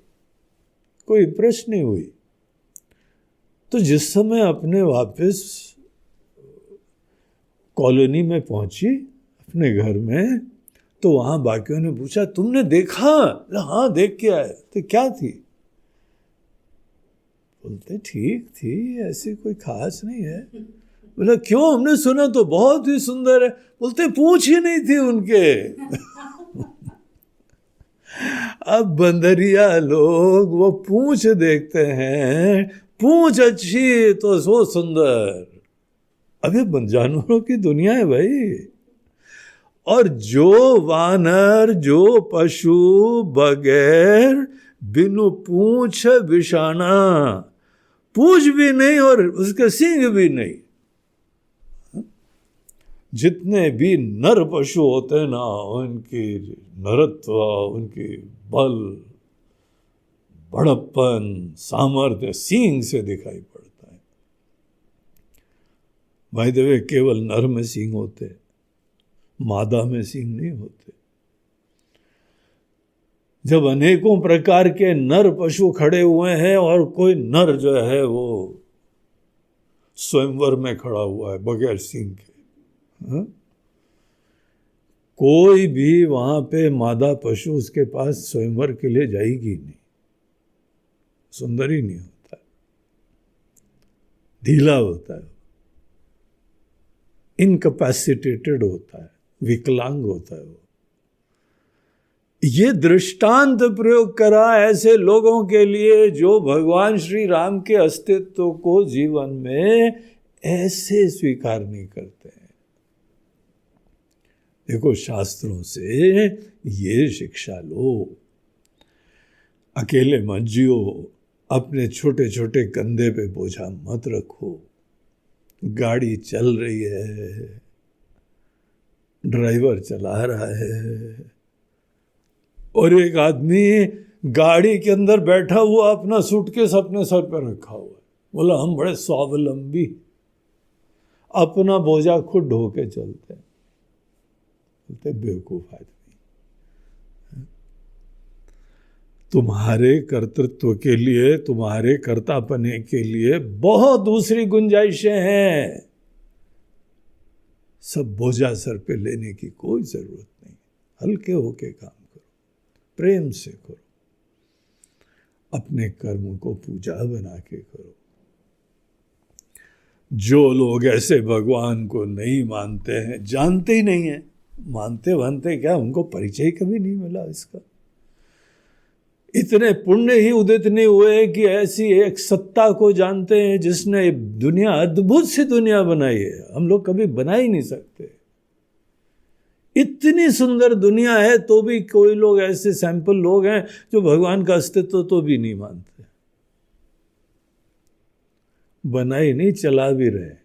कोई इंप्रेस नहीं हुई। तो जिस समय अपने वापस कॉलोनी में पहुंची, अपने घर में, तो वहां बाकियों ने पूछा तुमने देखा? हाँ देख के आए। तो क्या थी? बोलते ठीक थी, ऐसी कोई खास नहीं है। बोला क्यों? हमने सुना तो बहुत ही सुंदर है। बोलते पूंछ ही नहीं थी उनके। अब बंदरिया लोग वो पूंछ देखते हैं, पूंछ अच्छी तो सो सुंदर। अबे जानवरों की दुनिया है भाई। और जो वानर, जो पशु बगैर बिनु पूंछ बिशाना, पूंछ भी नहीं और उसके सींग भी नहीं, जितने भी नर पशु होते हैं ना, उनकी नरत्व, उनकी बल, बड़प्पन, सामर्थ्य सींग से दिखाई पड़ता है। भाई देवे, केवल नर में सींग होते, मादा में सींग नहीं होते। जब अनेकों प्रकार के नर पशु खड़े हुए हैं और कोई नर जो है वो स्वयंवर में खड़ा हुआ है बगैर सींग के, हाँ? कोई भी वहां पे मादा पशु उसके पास स्वयंवर के लिए जाएगी नहीं, सुंदर ही नहीं होता, ढीला होता है, इनकैपेसिटेटेड होता है, विकलांग होता है वो। ये दृष्टांत प्रयोग करा ऐसे लोगों के लिए जो भगवान श्री राम के अस्तित्व को जीवन में ऐसे स्वीकार नहीं करते हैं। देखो, शास्त्रों से ये शिक्षा लो, अकेले मत जियो, अपने छोटे छोटे कंधे पे बोझा मत रखो। गाड़ी चल रही है, ड्राइवर चला रहा है, और एक आदमी गाड़ी के अंदर बैठा हुआ अपना सूटकेस अपने सर पर रखा हुआ है, बोला हम बड़े स्वावलंबी, अपना बोझा खुद ढो के चलते हैं। बोलते बेवकूफ आदमी, तुम्हारे कर्तृत्व के लिए, तुम्हारे कर्तापने के लिए बहुत दूसरी गुंजाइशें हैं। सब बोझा सर पे लेने की कोई जरूरत नहीं। हल्के होके काम करो, प्रेम से करो, अपने कर्म को पूजा बना के करो। जो लोग ऐसे भगवान को नहीं मानते हैं, जानते ही नहीं है, मानते वानते क्या, उनको परिचय कभी नहीं मिला इसका। इतने पुण्य ही उदित नहीं हुए कि ऐसी एक सत्ता को जानते हैं जिसने दुनिया, अद्भुत सी दुनिया बनाई है, हम लोग कभी बना ही नहीं सकते। इतनी सुंदर दुनिया है तो भी कोई लोग ऐसे सैंपल लोग हैं जो भगवान का अस्तित्व तो भी नहीं मानते। बनाई नहीं, चला भी रहे।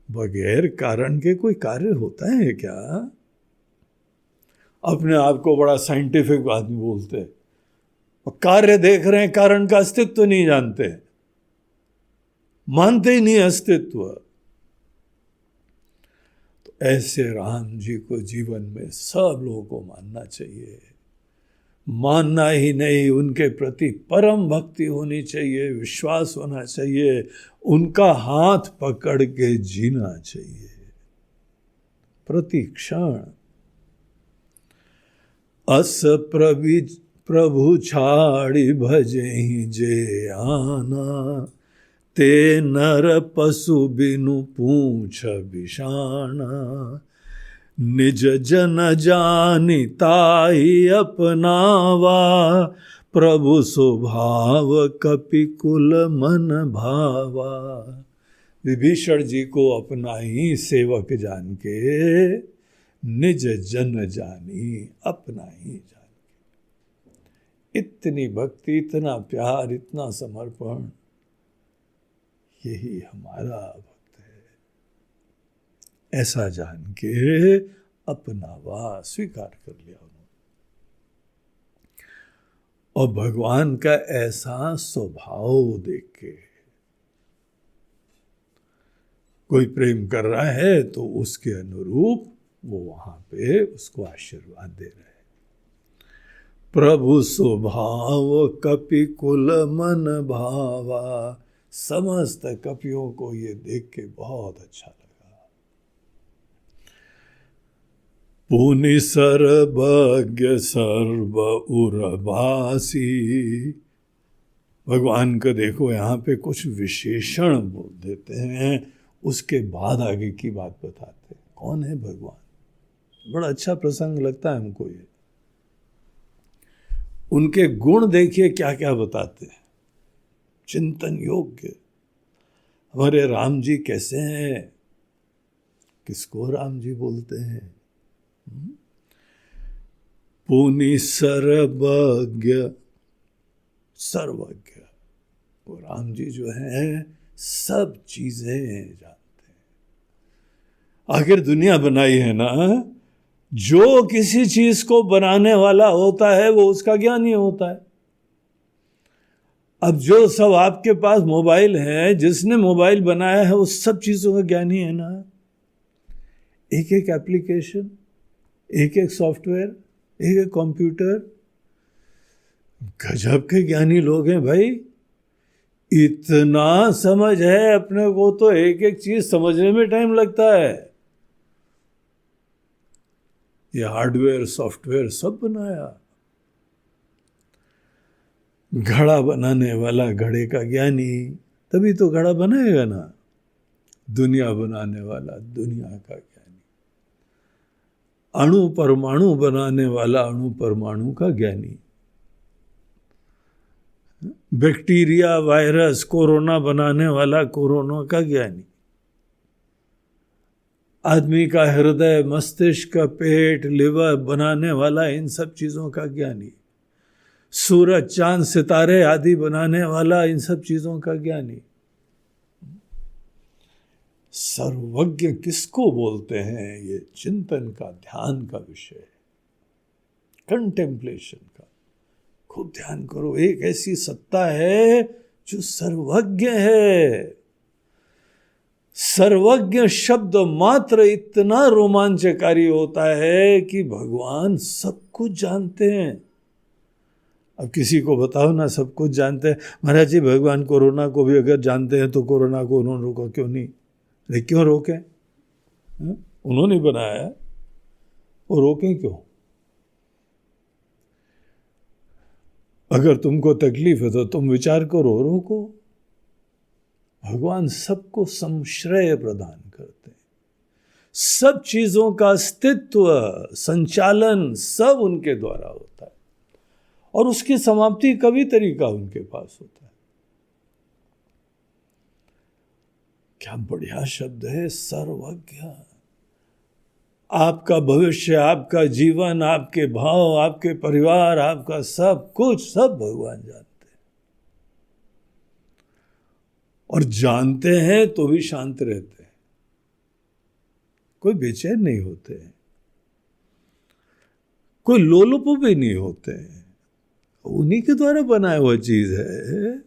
बगैर कारण के कोई कार्य होता है क्या? अपने आप को बड़ा साइंटिफिक आदमी बोलते हैं, और कार्य देख रहे हैं, कारण का अस्तित्व नहीं जानते, मानते ही नहीं अस्तित्व। तो ऐसे राम जी को जीवन में सब लोगों को मानना चाहिए। मानना ही नहीं, उनके प्रति परम भक्ति होनी चाहिए, विश्वास होना चाहिए, उनका हाथ पकड़ के जीना चाहिए प्रति क्षण। अस प्रभु छाड़ी भजेहि जे आना, ते नर पशु बिनु पूछ बिषाना। निज जन जानि ताहि अपनावा, प्रभु स्वभाव कपि कुल मन भावा। विभीषण जी को अपना ही सेवक जान के, निज जन जानी, अपना ही जान के। इतनी भक्ति, इतना प्यार, इतना समर्पण, यही हमारा भक्त है। ऐसा जान के अपनावा, स्वीकार कर लिया उन्होंने। और भगवान का ऐसा स्वभाव देख के, कोई प्रेम कर रहा है तो उसके अनुरूप वो वहां पे उसको आशीर्वाद दे रहे हैं। प्रभु स्वभाव कपि कुल मन भावा। समस्त कपियों को ये देख के बहुत अच्छा लगा। पुनि सर्वज्ञ सर्व उर्वासी। भगवान को देखो यहाँ पे कुछ विशेषण बोल देते हैं, उसके बाद आगे की बात बताते हैं। कौन है भगवान? बड़ा अच्छा प्रसंग लगता है हमको ये। उनके गुण देखिए क्या क्या बताते हैं, चिंतन योग्य। हमारे राम जी कैसे हैं? किसको राम जी बोलते हैं? पुनि सर्वज्ञ, सर्वज्ञ। वो राम जी जो हैं सब चीजें जानते हैं। आखिर दुनिया बनाई है ना, जो किसी चीज को बनाने वाला होता है वो उसका ज्ञानी होता है। अब जो सब आपके पास मोबाइल है, जिसने मोबाइल बनाया है उस सब चीजों का ज्ञानी है ना। एक एक एप्लीकेशन, एक एक सॉफ्टवेयर, एक एक कंप्यूटर, गजब के ज्ञानी लोग हैं भाई। इतना समझ है अपने को, तो एक एक चीज समझने में टाइम लगता है। ये हार्डवेयर सॉफ्टवेयर सब बनाया। घड़ा बनाने वाला घड़े का ज्ञानी, तभी तो घड़ा बनाएगा ना। दुनिया बनाने वाला दुनिया का ज्ञानी, अणु परमाणु बनाने वाला अणु परमाणु का ज्ञानी, बैक्टीरिया वायरस कोरोना बनाने वाला कोरोना का ज्ञानी, आदमी का हृदय मस्तिष्क पेट लिवर बनाने वाला इन सब चीजों का ज्ञानी, सूरज चांद सितारे आदि बनाने वाला इन सब चीजों का ज्ञानी। सर्वज्ञ किसको बोलते हैं? ये चिंतन का, ध्यान का विषय है, कंटेम्पलेशन का। खूब ध्यान करो, एक ऐसी सत्ता है जो सर्वज्ञ है। सर्वज्ञ शब्द मात्र इतना रोमांचकारी होता है कि भगवान सब कुछ जानते हैं। अब किसी को बताओ ना, सब कुछ जानते हैं। महाराज जी भगवान कोरोना को भी अगर जानते हैं तो कोरोना को उन्होंने रोका क्यों नहीं? अरे क्यों रोके? उन्होंने बनाया, वो रोके क्यों? अगर तुमको तकलीफ है तो तुम विचार करो, रोको। भगवान सबको संश्रय प्रदान करते हैं। सब चीजों का अस्तित्व, संचालन सब उनके द्वारा होता है, और उसकी समाप्ति का भी तरीका उनके पास होता है। क्या बढ़िया शब्द है, सर्वज्ञ। आपका भविष्य, आपका जीवन, आपके भाव, आपके परिवार, आपका सब कुछ, सब भगवान जानते हैं। और जानते हैं तो भी शांत रहते हैं, कोई बेचैन नहीं होते हैं, कोई लोलुप भी नहीं होते हैं। उन्हीं के द्वारा बनाया हुआ चीज है।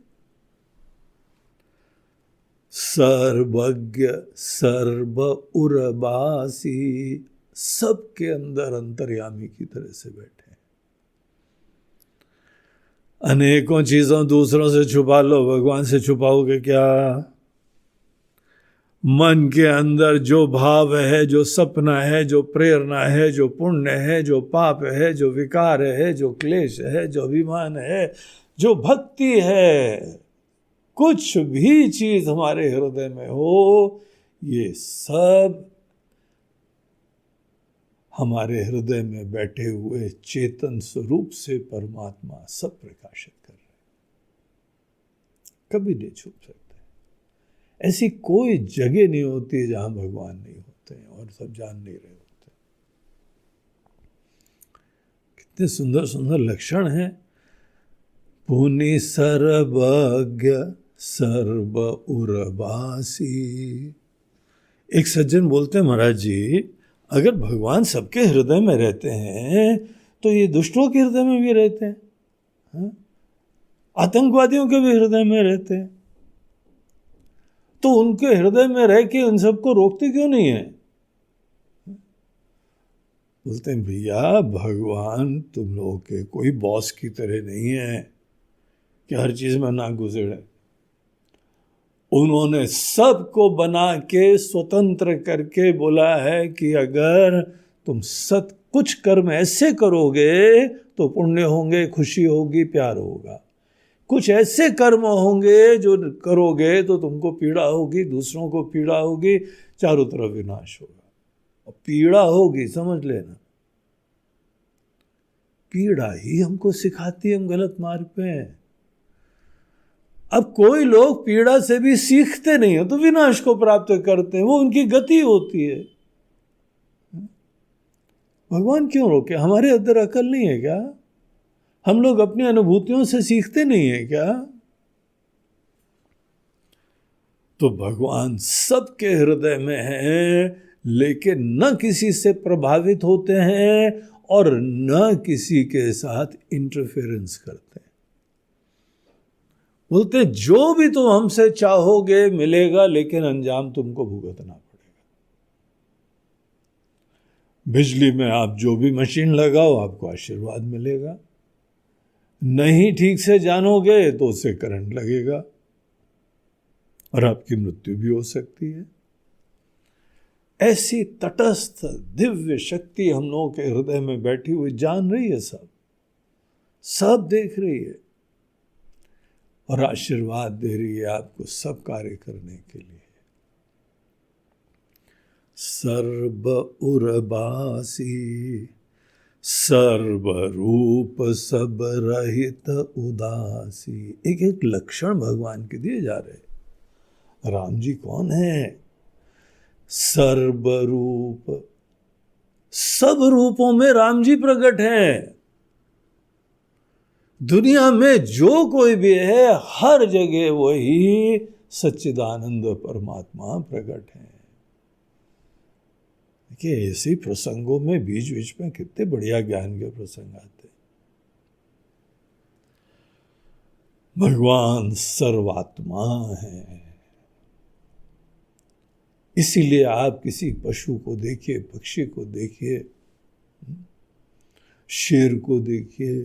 सर्वज्ञ सर्व उर्वासी, सबके अंदर अंतर्यामी की तरह से बैठे। अनेकों चीजों दूसरों से छुपा लो, भगवान से छुपाओगे क्या? मन के अंदर जो भाव है, जो सपना है, जो प्रेरणा है, जो पुण्य है, जो पाप है, जो विकार है, जो क्लेश है, जो अभिमान है, जो भक्ति है, कुछ भी चीज हमारे हृदय में हो, ये सब हमारे हृदय में बैठे हुए चेतन स्वरूप से परमात्मा सब प्रकाशित कर रहे हैं, कभी नहीं छुप सकते। ऐसी कोई जगह नहीं होती जहां भगवान नहीं होते हैं और सब जान नहीं रहे होते। कितने सुंदर सुंदर लक्षण हैं। पुनि सर्वज्ञ सर्व उर्वासी। एक सज्जन बोलते हैं, महाराज जी अगर भगवान सबके हृदय में रहते हैं तो ये दुष्टों के हृदय में भी रहते हैं, आतंकवादियों के भी हृदय में रहते हैं, तो उनके हृदय में रह के उन सबको रोकते क्यों नहीं है? बोलते हैं भैया भगवान तुम लोगों के कोई बॉस की तरह नहीं है कि हर चीज में ना गुजरे। उन्होंने सबको बना के स्वतंत्र करके बोला है कि अगर तुम कुछ कर्म ऐसे करोगे तो पुण्य होंगे, खुशी होगी, प्यार होगा। कुछ ऐसे कर्म होंगे जो करोगे तो तुमको पीड़ा होगी, दूसरों को पीड़ा होगी, चारों तरफ विनाश होगा। और पीड़ा होगी, समझ लेना, पीड़ा ही हमको सिखाती है हम गलत मार्ग पे हैं। अब कोई लोग पीड़ा से भी सीखते नहीं हो तो विनाश को प्राप्त करते हैं, वो उनकी गति होती है। भगवान क्यों रोके? हमारे अंदर अकल नहीं है क्या? हम लोग अपनी अनुभूतियों से सीखते नहीं है क्या? तो भगवान सबके हृदय में है, लेकिन न किसी से प्रभावित होते हैं और न किसी के साथ इंटरफेरेंस करते हैं। बोलते जो भी तुम हमसे चाहोगे मिलेगा, लेकिन अंजाम तुमको भुगतना पड़ेगा। बिजली में आप जो भी मशीन लगाओ आपको आशीर्वाद मिलेगा, नहीं ठीक से जानोगे तो उससे करंट लगेगा और आपकी मृत्यु भी हो सकती है। ऐसी तटस्थ दिव्य शक्ति हम लोगों के हृदय में बैठी हुई जान रही है, सब देख रही है और आशीर्वाद दे रही है आपको सब कार्य करने के लिए। सर्व उर्बासी सर्वरूप सब रहित उदासी। एक एक लक्षण भगवान के दिए जा रहे। राम जी कौन है? सर्वरूप, सब रूपों में राम जी प्रकट हैं। दुनिया में जो कोई भी है हर जगह वही सच्चिदानंद परमात्मा प्रकट है। देखिए ऐसे प्रसंगों में बीच बीच में कितने बढ़िया ज्ञान के प्रसंग आते हैं। भगवान सर्वात्मा है। इसीलिए आप किसी पशु को देखिए, पक्षी को देखिए, शेर को देखिए,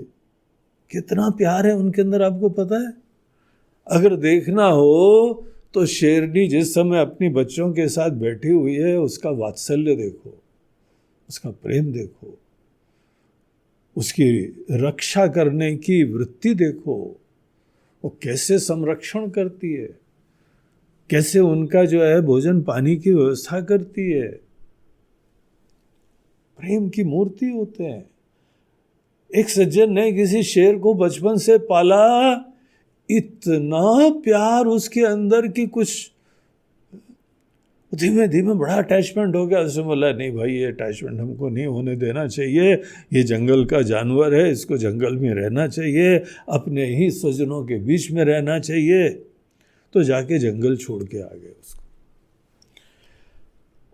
कितना प्यार है उनके अंदर, आपको पता है? अगर देखना हो तो शेरनी जिस समय अपनी बच्चों के साथ बैठी हुई है उसका वात्सल्य देखो, उसका प्रेम देखो, उसकी रक्षा करने की वृत्ति देखो, वो कैसे संरक्षण करती है, कैसे उनका जो है भोजन पानी की व्यवस्था करती है। प्रेम की मूर्ति होते हैं। एक सज्जन ने किसी शेर को बचपन से पाला, इतना प्यार उसके अंदर की कुछ धीमे धीमे बड़ा अटैचमेंट हो गया। उसने बोला नहीं भाई ये अटैचमेंट हमको नहीं होने देना चाहिए, ये जंगल का जानवर है, इसको जंगल में रहना चाहिए, अपने ही स्वजनों के बीच में रहना चाहिए। तो जाके जंगल छोड़ के आ गए उसको,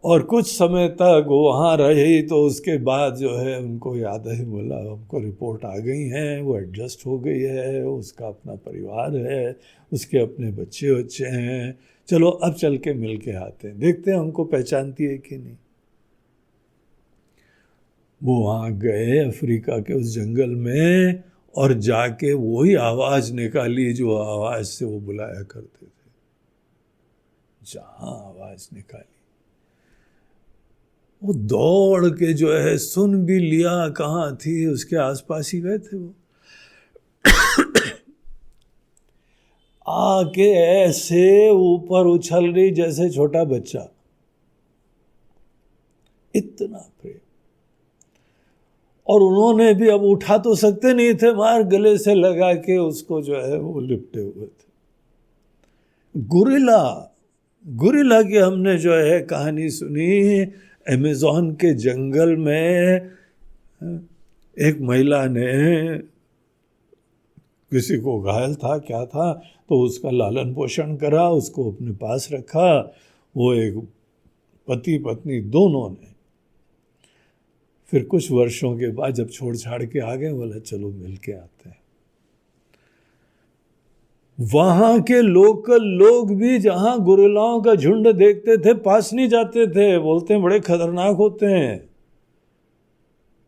और कुछ समय तक वो वहाँ रही। तो उसके बाद जो है उनको याद है, बोला हमको रिपोर्ट आ गई हैं, वो एडजस्ट हो गई है, उसका अपना परिवार है, उसके अपने बच्चे हैं, चलो अब चल के मिल के आते हैं, देखते हैं हमको पहचानती है कि नहीं। वो वहाँ गए अफ्रीका के उस जंगल में और जाके वही आवाज़ निकाली जो आवाज़ से वो बुलाया करते थे। जहाँ आवाज़ निकाली वो दौड़ के जो है सुन भी लिया, कहाँ थी उसके आसपास ही गए थे वो। आके ऐसे ऊपर उछल रही जैसे छोटा बच्चा, इतना प्रेम। और उन्होंने भी अब उठा तो सकते नहीं थे, मार गले से लगा के उसको जो है वो लिपटे हुए थे। गुरिल्ला की हमने जो है कहानी सुनी। अमेज़न के जंगल में एक महिला ने, किसी को घायल था क्या था, तो उसका लालन पोषण करा, उसको अपने पास रखा। वो एक पति पत्नी दोनों ने फिर कुछ वर्षों के बाद जब छोड़ छाड़ के आ गए, बोला चलो मिल के आते हैं। वहां के लोकल लोग भी जहां गुरिल्लाओं का झुंड देखते थे पास नहीं जाते थे, बोलते हैं बड़े खतरनाक होते हैं।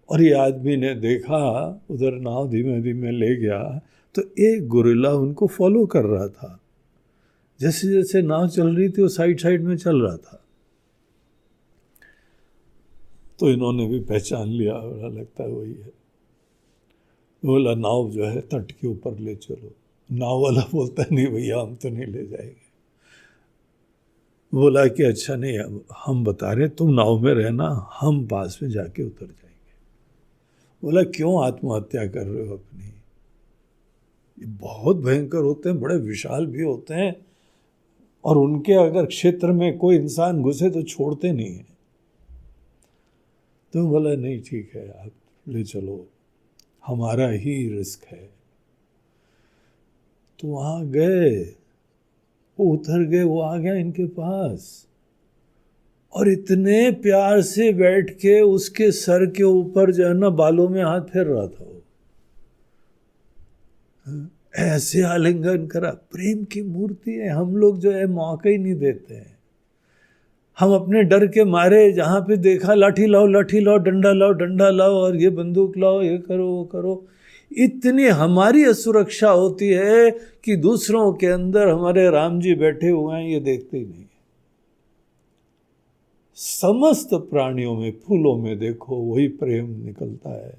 और ये आदमी ने देखा, उधर नाव धीमे धीमे ले गया तो एक गुरिल्ला उनको फॉलो कर रहा था। जैसे जैसे नाव चल रही थी वो साइड साइड में चल रहा था। तो इन्होंने भी पहचान लिया, बोला लगता है वही है। बोला नाव जो है तट के ऊपर ले चलो। नाव वाला बोलता नहीं भैया हम तो नहीं ले जाएंगे। बोला कि अच्छा नहीं, हम बता रहे तुम नाव में रहना, हम पास में जाके उतर जाएंगे। बोला क्यों आत्महत्या कर रहे हो अपनी? ये बहुत भयंकर होते हैं, बड़े विशाल भी होते हैं, और उनके अगर क्षेत्र में कोई इंसान घुसे तो छोड़ते नहीं है। तो बोला नहीं ठीक है आप ले चलो, हमारा ही रिस्क है। तो वहाँ गए, वो उतर गए, वो आ गया इनके पास। और इतने प्यार से बैठ के उसके सर के ऊपर जो है ना बालों में हाथ फेर रहा था वो, ऐसे आलिंगन करा। प्रेम की मूर्ति है। हम लोग जो है मौका ही नहीं देते हैं। हम अपने डर के मारे जहां पे देखा लाठी लाओ डंडा लाओ और ये बंदूक लाओ, ये करो वो करो। इतनी हमारी असुरक्षा होती है कि दूसरों के अंदर हमारे राम जी बैठे हुए हैं ये देखते ही नहीं। समस्त प्राणियों में, फूलों में देखो वही प्रेम निकलता है,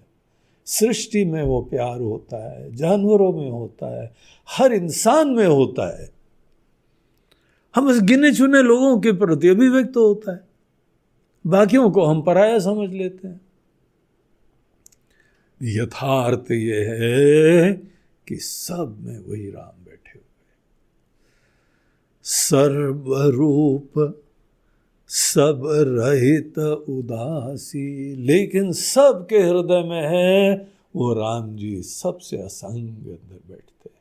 सृष्टि में वो प्यार होता है, जानवरों में होता है, हर इंसान में होता है। हम बस गिने चुने लोगों के प्रति अभिव्यक्त होता है, बाकियों को हम पराया समझ लेते हैं। यथार्थ ये है कि सब में वही राम बैठे हुए, सर्वरूप सब रहित उदासी, लेकिन सबके हृदय में है वो राम जी, सबसे असंग अंदर बैठते हैं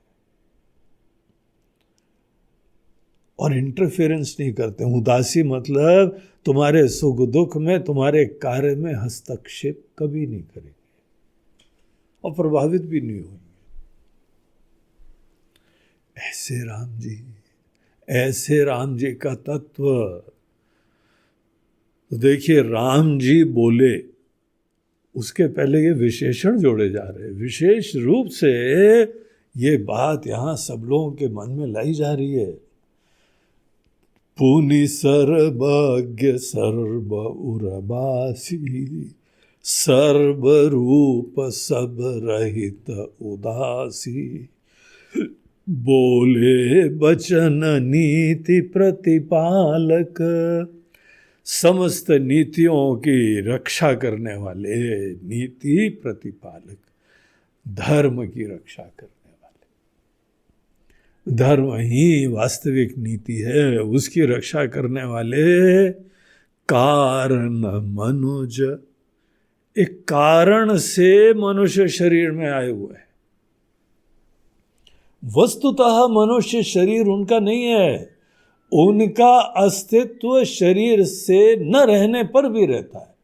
और इंटरफेरेंस नहीं करते। उदासी मतलब तुम्हारे सुख दुख में, तुम्हारे कार्य में हस्तक्षेप कभी नहीं करेंगे और प्रभावित भी नहीं होंगे। ऐसे राम जी का तत्व। तो देखिए, राम जी बोले, उसके पहले ये विशेषण जोड़े जा रहे हैं। विशेष रूप से ये बात यहां सब लोगों के मन में लाई जा रही है। पुनि सर्वज्ञ सर्व उर्वासी, सर्वरूप सब रहित उदासी, बोले बचन नीति प्रतिपालक, समस्त नीतियों की रक्षा करने वाले, नीति प्रतिपालक, धर्म की रक्षा करने वाले। धर्म ही वास्तविक नीति है, उसकी रक्षा करने वाले। कारण मनुज, एक कारण से मनुष्य शरीर में आए हुए हैं। वस्तुतः मनुष्य शरीर उनका नहीं है, उनका अस्तित्व शरीर से न रहने पर भी रहता है।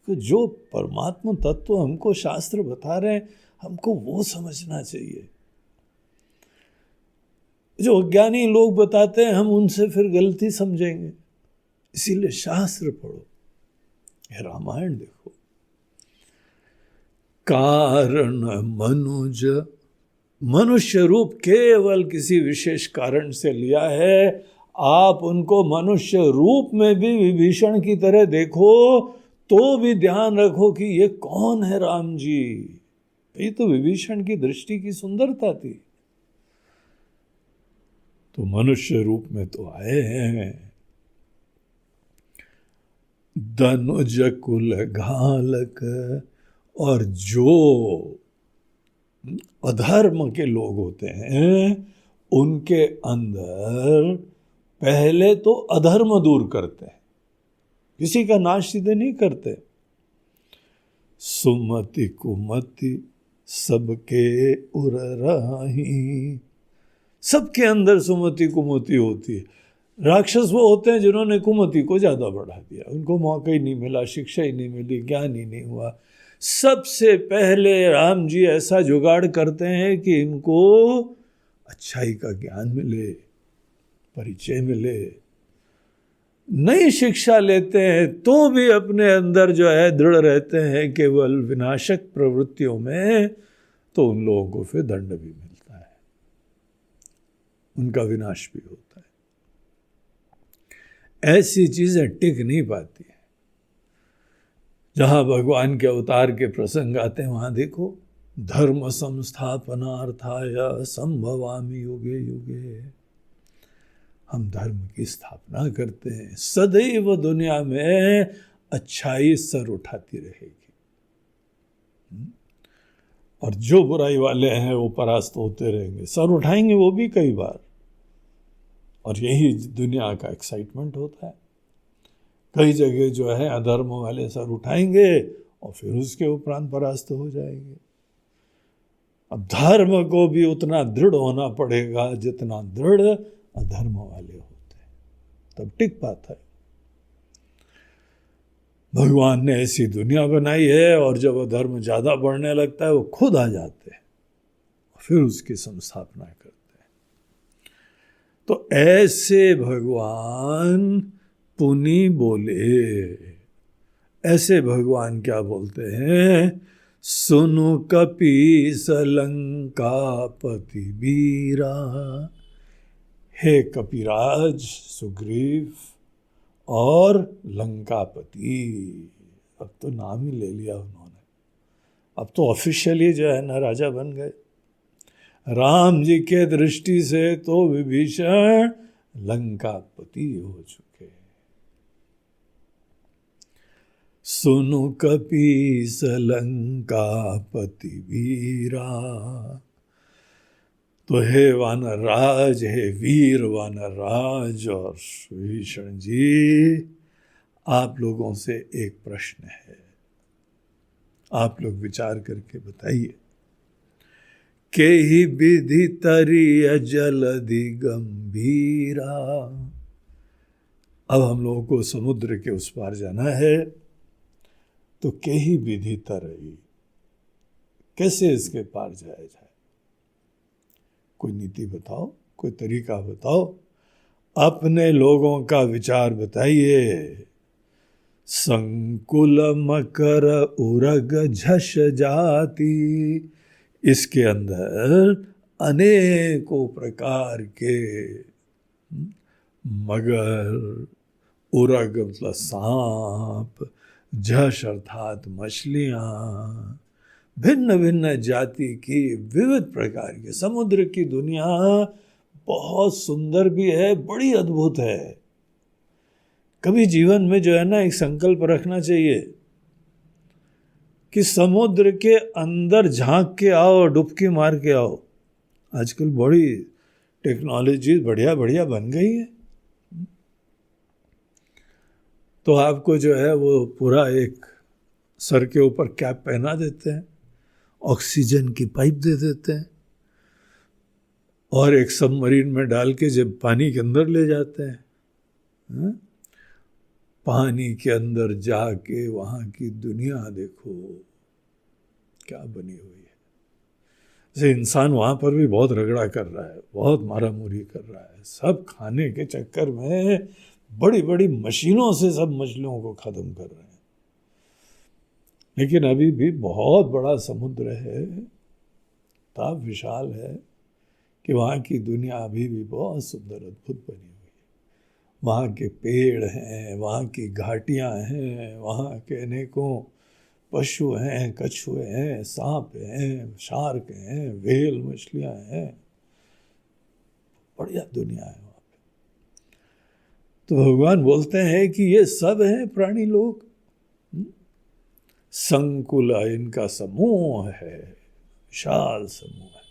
देखो, जो परमात्मा तत्व हमको शास्त्र बता रहे हैं, हमको वो समझना चाहिए। जो अज्ञानी लोग बताते हैं, हम उनसे फिर गलती समझेंगे। इसीलिए शास्त्र पढ़ो, रामायण देखो। कारण मनुज, मनुष्य रूप केवल किसी विशेष कारण से लिया है। आप उनको मनुष्य रूप में भी विभीषण की तरह देखो तो भी ध्यान रखो कि ये कौन है राम जी। ये तो विभीषण की दृष्टि की सुंदरता थी। तो मनुष्य रूप में तो आए हैं। धनुज कुल घालक, और जो अधर्म के लोग होते हैं उनके अंदर पहले तो अधर्म दूर करते हैं, किसी का नाश सीधे नहीं करते। सुमति कुमति सबके उर राही, सबके अंदर सुमति कुमति होती है। राक्षस वो होते हैं जिन्होंने कुमति को ज्यादा बढ़ा दिया, उनको मौका ही नहीं मिला, शिक्षा ही नहीं मिली, ज्ञान ही नहीं हुआ। सबसे पहले राम जी ऐसा जुगाड़ करते हैं कि इनको अच्छाई का ज्ञान मिले, परिचय मिले। नई शिक्षा लेते हैं तो भी अपने अंदर जो है दृढ़ रहते हैं केवल विनाशक प्रवृत्तियों में, तो उन लोगों को फिर दंड भी मिलता है, उनका विनाश भी होता है। ऐसी चीजें टिक नहीं पाती है। जहां भगवान के अवतार के प्रसंग आते हैं वहां देखो, धर्म संस्थापनार्थाय संभवामि युगे युगे, हम धर्म की स्थापना करते हैं। सदैव दुनिया में अच्छाई सर उठाती रहेगी और जो बुराई वाले हैं वो परास्त होते रहेंगे, सर उठाएंगे वो भी कई बार। और यही दुनिया का एक्साइटमेंट होता है। कई जगह जो है अधर्म वाले सर उठाएंगे और फिर उसके उपरांत परास्त हो जाएंगे। अब धर्म को भी उतना दृढ़ होना पड़ेगा जितना दृढ़ अधर्म वाले होते हैं, तब टिक पाता है। भगवान ने ऐसी दुनिया बनाई है और जब अधर्म ज़्यादा बढ़ने लगता है वो खुद आ जाते हैं, फिर उसकी संस्थापना करते हैं। तो ऐसे भगवान पुनि बोले, ऐसे भगवान क्या बोलते हैं, सुनु कपीस लंकापति वीरा। हे कपिराज सुग्रीव और लंकापति, अब तो नाम ही ले लिया उन्होंने, अब तो ऑफिशियली जो है ना राजा बन गए। राम जी के दृष्टि से तो विभीषण लंकापति हो चुके। सुनु कपीस लंकापति वीरा। तो हे वानर राज, हे वीर वानर राज और विभीषण जी, आप लोगों से एक प्रश्न है, आप लोग विचार करके बताइए। के ही विधि तरिय जलधि गंभीरा। अब हम लोगों को समुद्र के उस पार जाना है, तो के ही विधि तरई, कैसे इसके पार जाया जाए, कोई नीति बताओ, कोई तरीका बताओ, अपने लोगों का विचार बताइए। संकुल मकर उरग झष जाति, इसके अंदर अनेकों प्रकार के मगर, उरग मतलब सांप, झष अर्थात मछलियां, भिन्न भिन्न जाति की विविध प्रकार की समुद्र की दुनिया बहुत सुंदर भी है, बड़ी अद्भुत है। कभी जीवन में जो है ना एक संकल्प रखना चाहिए कि समुद्र के अंदर झांक के आओ, डुबकी मार के आओ। आजकल बड़ी टेक्नोलॉजी बढ़िया बढ़िया बन गई है, तो आपको जो है वो पूरा एक सर के ऊपर कैप पहना देते हैं, ऑक्सीजन की पाइप दे देते हैं और एक सबमरीन में डाल के जब पानी के अंदर ले जाते हैं। पानी के अंदर जाके वहाँ की दुनिया देखो क्या बनी हुई है। जैसे इंसान वहाँ पर भी बहुत रगड़ा कर रहा है, बहुत मारामुरी कर रहा है, सब खाने के चक्कर में बड़ी बड़ी मशीनों से सब मछलियों को ख़त्म कर रहे हैं। लेकिन अभी भी बहुत बड़ा समुद्र है, इतना विशाल है कि वहाँ की दुनिया अभी भी बहुत सुंदर अद्भुत बनी हुई है। वहाँ के पेड़ हैं, वहाँ की घाटियाँ हैं, वहाँ के अनेकों पशु हैं, कछुए हैं, सांप हैं, शार्क हैं, व्हेल मछलियाँ हैं, बढ़िया दुनिया है वहाँ पे। तो भगवान बोलते हैं कि ये सब हैं प्राणी लोग, संकुल इनका समूह है, विशाल समूह है।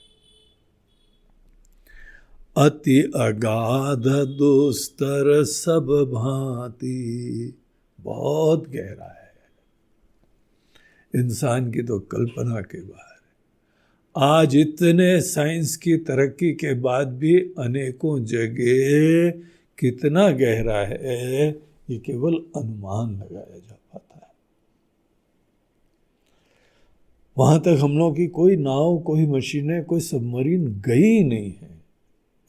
अति अगाध दुस्तर सब भांति, बहुत गहरा है, इंसान की तो कल्पना के बाहर है। आज इतने साइंस की तरक्की के बाद भी अनेकों जगह कितना गहरा है ये केवल अनुमान लगाया जा पाता है। वहां तक हम लोग की कोई नाव, कोई मशीनें, कोई सबमरीन गई नहीं है,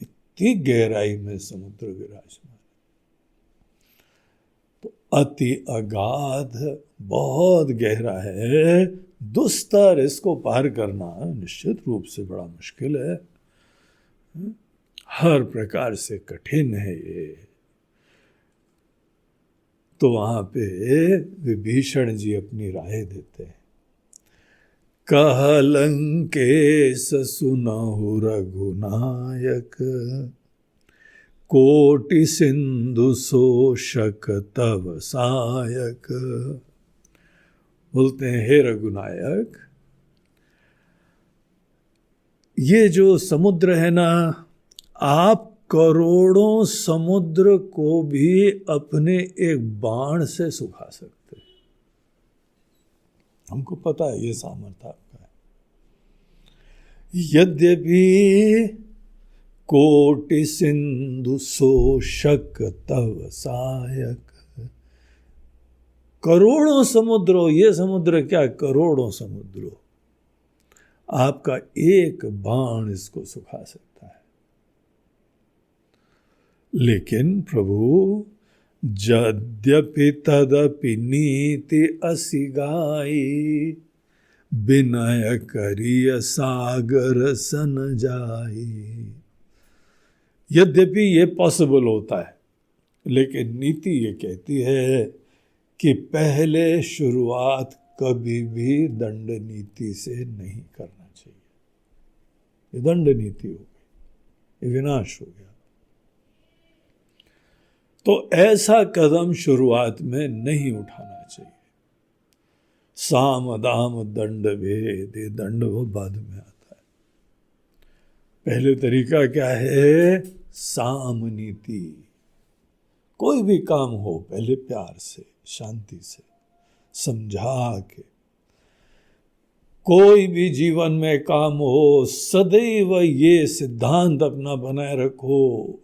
इतनी गहराई में समुद्र विराजमान। तो अति अगाध, बहुत गहरा है, दुस्तर, इसको पार करना निश्चित रूप से बड़ा मुश्किल है, हर प्रकार से कठिन है ये। तो वहां पे विभीषण जी अपनी राय देते हैं। कह लंकेश सुनहु रघुनायक, कोटि सिंधु शोषक तव सायक। बोलते हैं हे रघुनायक, ये जो समुद्र है ना, आप करोड़ों समुद्र को भी अपने एक बाण से सुखा सकते हैं। हमको पता है ये सामर्थ्य आपका है। यद्यपि कोटि सिंधु शोषक तव सायक, करोड़ों समुद्र हो, ये समुद्र क्या, करोड़ों समुद्र हो, आपका एक बाण इसको सुखा सकता है। लेकिन प्रभु, यद्यपि तदपि नीति असिगाई, विनय करिय सागर सन जाई। यद्यपि ये पॉसिबल होता है, लेकिन नीति ये कहती है कि पहले शुरुआत कभी भी दंड नीति से नहीं करना चाहिए। ये दंड नीति हो गई, ये विनाश हो गया। तो ऐसा कदम शुरुआत में नहीं उठाना चाहिए। साम दाम दंड भेद, ये दंड वो बाद में आता है। पहले तरीका क्या है, साम नीति। कोई भी काम हो पहले प्यार से, शांति से, समझा के। कोई भी जीवन में काम हो, सदैव ये सिद्धांत अपना बनाए रखो,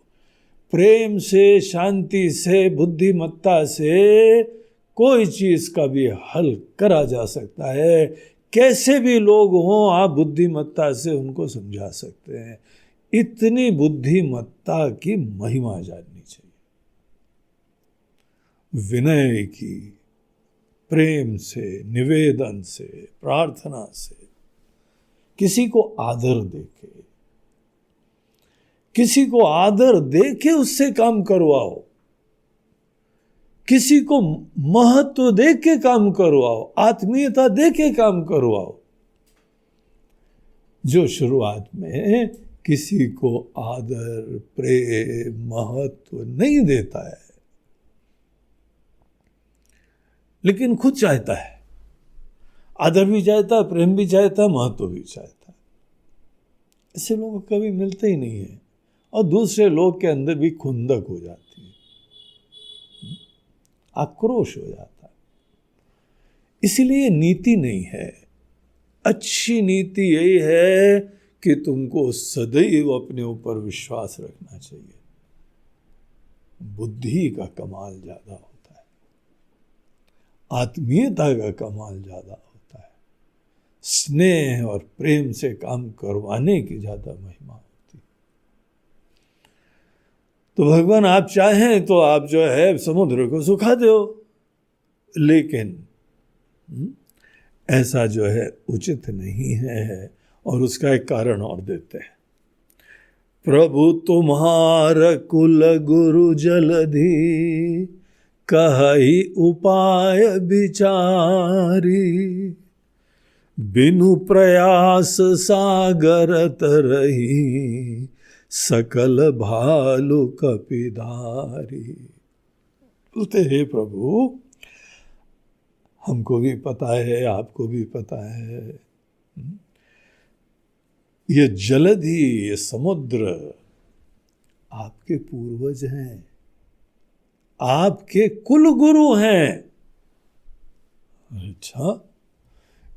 प्रेम से, शांति से, बुद्धिमत्ता से कोई चीज का भी हल करा जा सकता है। कैसे भी लोग हों, आप बुद्धिमत्ता से उनको समझा सकते हैं। इतनी बुद्धिमत्ता की महिमा जाननी चाहिए। विनय की, प्रेम से, निवेदन से, प्रार्थना से, किसी को आदर देके, किसी को आदर देके उससे काम करवाओ, किसी को महत्व देके काम करवाओ, आत्मीयता देके काम करवाओ। जो शुरुआत में किसी को आदर, प्रेम, महत्व नहीं देता है, लेकिन खुद चाहता है, आदर भी चाहता है, प्रेम भी चाहता है, महत्व भी चाहता है, ऐसे लोग कभी मिलते ही नहीं है। और दूसरे लोग के अंदर भी खुंदक हो जाती है, आक्रोश हो जाता है। इसलिए नीति नहीं है। अच्छी नीति यही है कि तुमको सदैव अपने ऊपर विश्वास रखना चाहिए। बुद्धि का कमाल ज्यादा होता है, आत्मीयता का कमाल ज्यादा होता है, स्नेह और प्रेम से काम करवाने की ज्यादा महिमा होती है। तो भगवान आप चाहें तो आप जो है समुद्र को सुखा दो, लेकिन ऐसा जो है उचित नहीं है। और उसका एक कारण और देते हैं। प्रभु तुम्हार कुल गुरु जलधि, कहि उपाय विचारी, बिनु प्रयास सागर तरही, सकल भालु कपिधारी। बोलते हे प्रभु, हमको भी पता है, आपको भी पता है, ये जलधि, ये समुद्र आपके पूर्वज हैं, आपके कुल गुरु हैं। अच्छा,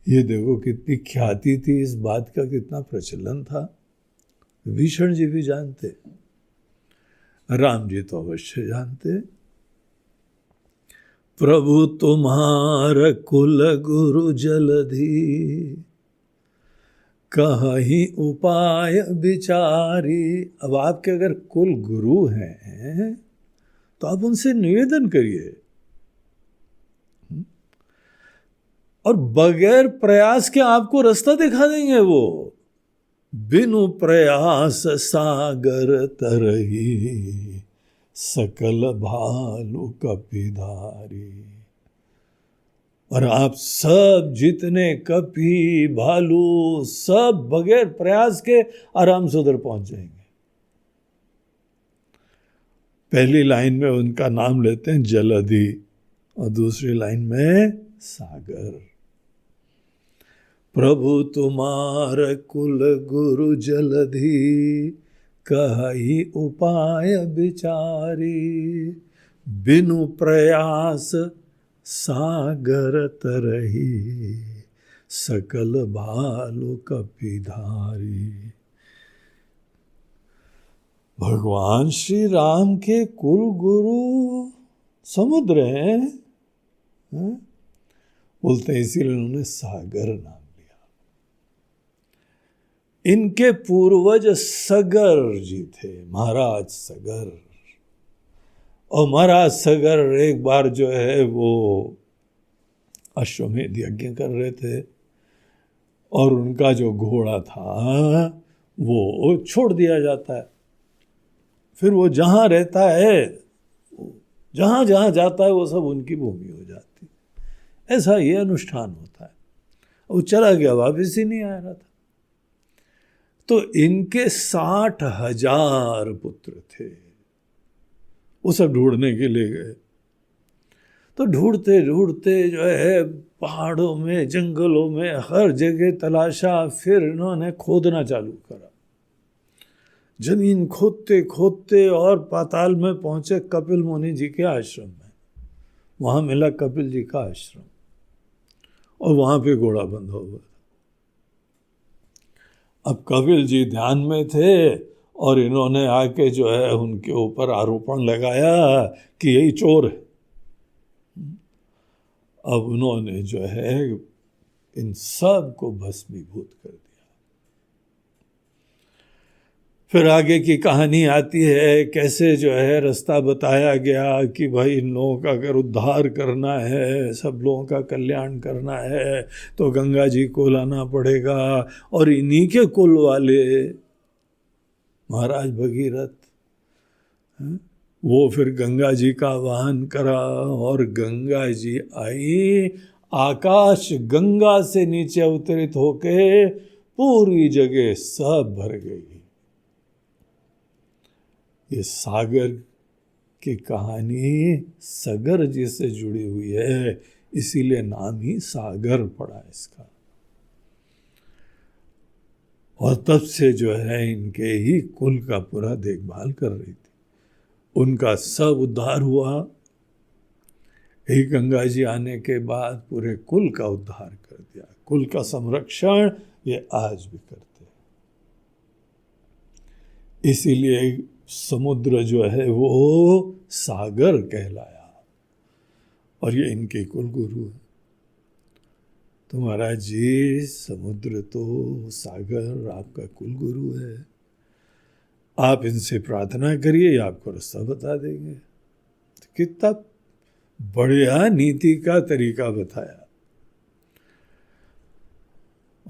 ये देखो कितनी ख्याति थी इस बात का, कितना प्रचलन था। विभीषण जी भी जानते, राम जी तो अवश्य जानते। प्रभु तुम्हार कुल गुरु जलधि, कहि उपाय विचारी। अब आपके अगर कुल गुरु हैं तो आप उनसे निवेदन करिए, और बगैर प्रयास के आपको रास्ता दिखा देंगे वो। बिनु प्रयास सागर तरही, सकल भालु कपिधारी। और आप सब जितने कपि, भालू, सब बगैर प्रयास के आराम से उधर पहुंच जाएंगे। पहली लाइन में उनका नाम लेते हैं जलधि, और दूसरी लाइन में सागर। प्रभु तुम्हार कुल गुरु जलधि, कहि उपाय विचारी, बिनु प्रयास सागर तरही, सकल भालु कपिधारी। भगवान श्री राम के कुल गुरु समुद्र हैं, बोलते हैं इसीलिए उन्होंने सागर नाम लिया। इनके पूर्वज सगर जी थे, महाराज सगर। और महाराज सगर एक बार जो है वो अश्वमेध यज्ञ कर रहे थे और उनका जो घोड़ा था वो छोड़ दिया जाता है। फिर वो जहाँ रहता है, जहाँ जहाँ जाता है वो सब उनकी भूमि हो जाती। ऐसा ये अनुष्ठान होता है। वो चला गया, वापिस ही नहीं आ रहा था। तो इनके 60,000 पुत्र थे। वो सब ढूंढने के लिए गए। तो ढूंढते ढूंढते जो है पहाड़ों में, जंगलों में, हर जगह तलाशा। फिर इन्होंने खोदना चालू करा। जमीन खोदते खोदते और पाताल में पहुंचे कपिल मुनि जी के आश्रम में। वहां मिला कपिल जी का आश्रम और वहां पे घोड़ा बंधा हुआ था। अब कपिल जी ध्यान में थे और इन्होंने आके जो है उनके ऊपर आरोपण लगाया कि यही चोर है। अब उन्होंने जो है इन सब को भस्मीभूत कर दिया। फिर आगे की कहानी आती है, कैसे जो है रास्ता बताया गया कि भाई इन लोगों का अगर उद्धार करना है, सब लोगों का कल्याण करना है तो गंगा जी को लाना पड़ेगा। और इन्हीं के कुल वाले महाराज भगीरथ, वो फिर गंगा जी का वाहन करा और गंगा जी आई। आकाश गंगा से नीचे अवतरित होके पूरी जगह सब भर गई। ये सागर की कहानी सगर जी से जुड़ी हुई है, इसीलिए नाम ही सागर पड़ा इसका। और तब से जो है इनके ही कुल का पूरा देखभाल कर रही थी। उनका सब उद्धार हुआ। ही गंगा जी आने के बाद पूरे कुल का उद्धार कर दिया। कुल का संरक्षण ये आज भी करते हैं। इसीलिए समुद्र जो है वो सागर कहलाया और ये इनके कुल गुरु है। तो महाराज जी, समुद्र तो सागर आपका कुल गुरु है। आप इनसे प्रार्थना करिए, ये आपको रास्ता बता देंगे। तो कितना बढ़िया नीति का तरीका बताया।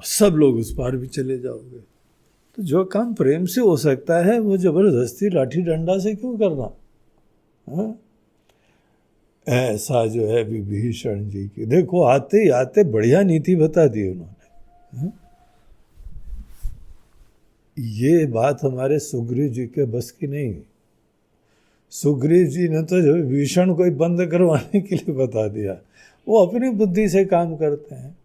सब लोग उस पार भी चले जाओगे। तो जो काम प्रेम से हो सकता है वो जबरदस्ती लाठी डंडा से क्यों करना? हाँ? ऐसा जो है विभीषण जी की, देखो आते ही आते बढ़िया नीति बता दी उन्होंने। हाँ? ये बात हमारे सुग्रीव जी के बस की नहीं। सुग्रीव जी ने तो जो विभीषण को बंद करवाने के लिए बता दिया। वो अपनी बुद्धि से काम करते हैं।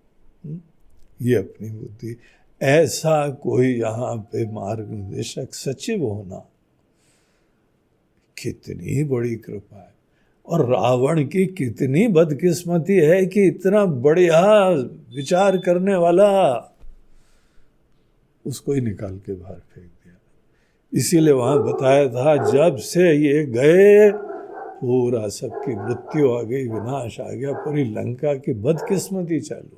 ये अपनी बुद्धि। ऐसा कोई यहाँ पे मार्गनिर्देशक सचिव होना कितनी बड़ी कृपा है। और रावण की कितनी बदकिस्मती है कि इतना बढ़िया विचार करने वाला उसको ही निकाल के बाहर फेंक दिया। इसीलिए वहां बताया था, जब से ये गए पूरा सबकी मृत्यु आ गई, विनाश आ गया, पूरी लंका की बदकिस्मती चालू हो गई।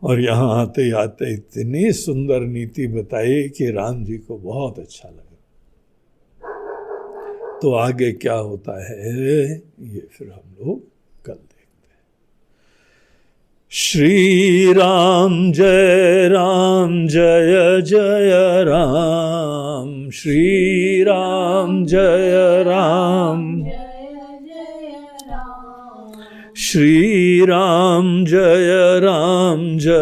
और यहाँ आते आते इतनी सुंदर नीति बताई कि राम जी को बहुत अच्छा लगा। तो आगे क्या होता है ये फिर हम लोग कल देखते हैं। श्री राम जय जय राम। श्री राम जय राम। श्री राम जय जय राम। श्री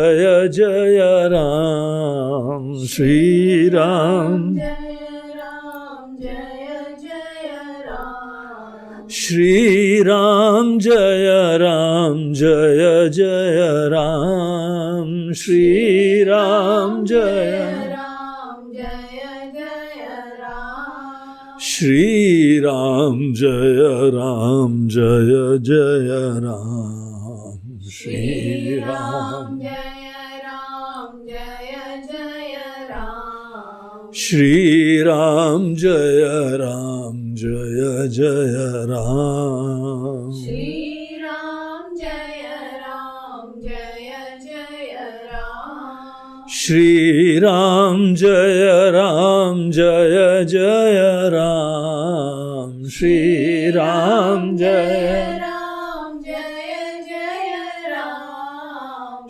राम श्री राम जय जय राम। श्री राम जय श्री राम जय जय राम। श्री राम श्री राम जय जय राम। श्री राम जय जय राम, श्री राम जय राम,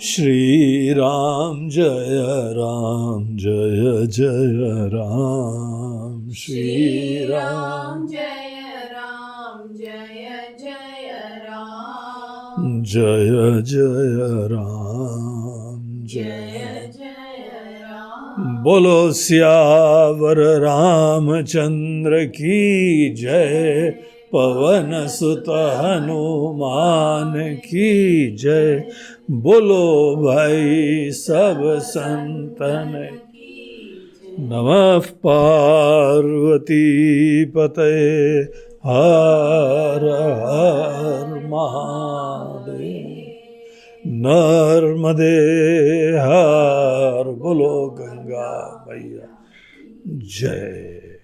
श्री राम जय जय राम, श्री राम जय राम, जय जय राम, जय राम। बोलो सियावर रामचंद्र की जय, पवन सुत हनुमान की जय, बोलो भाई सब संतन नमः पार्वती पतये हर हर महादेव, नर्मदे हर, बोलो गंगा मैया जय।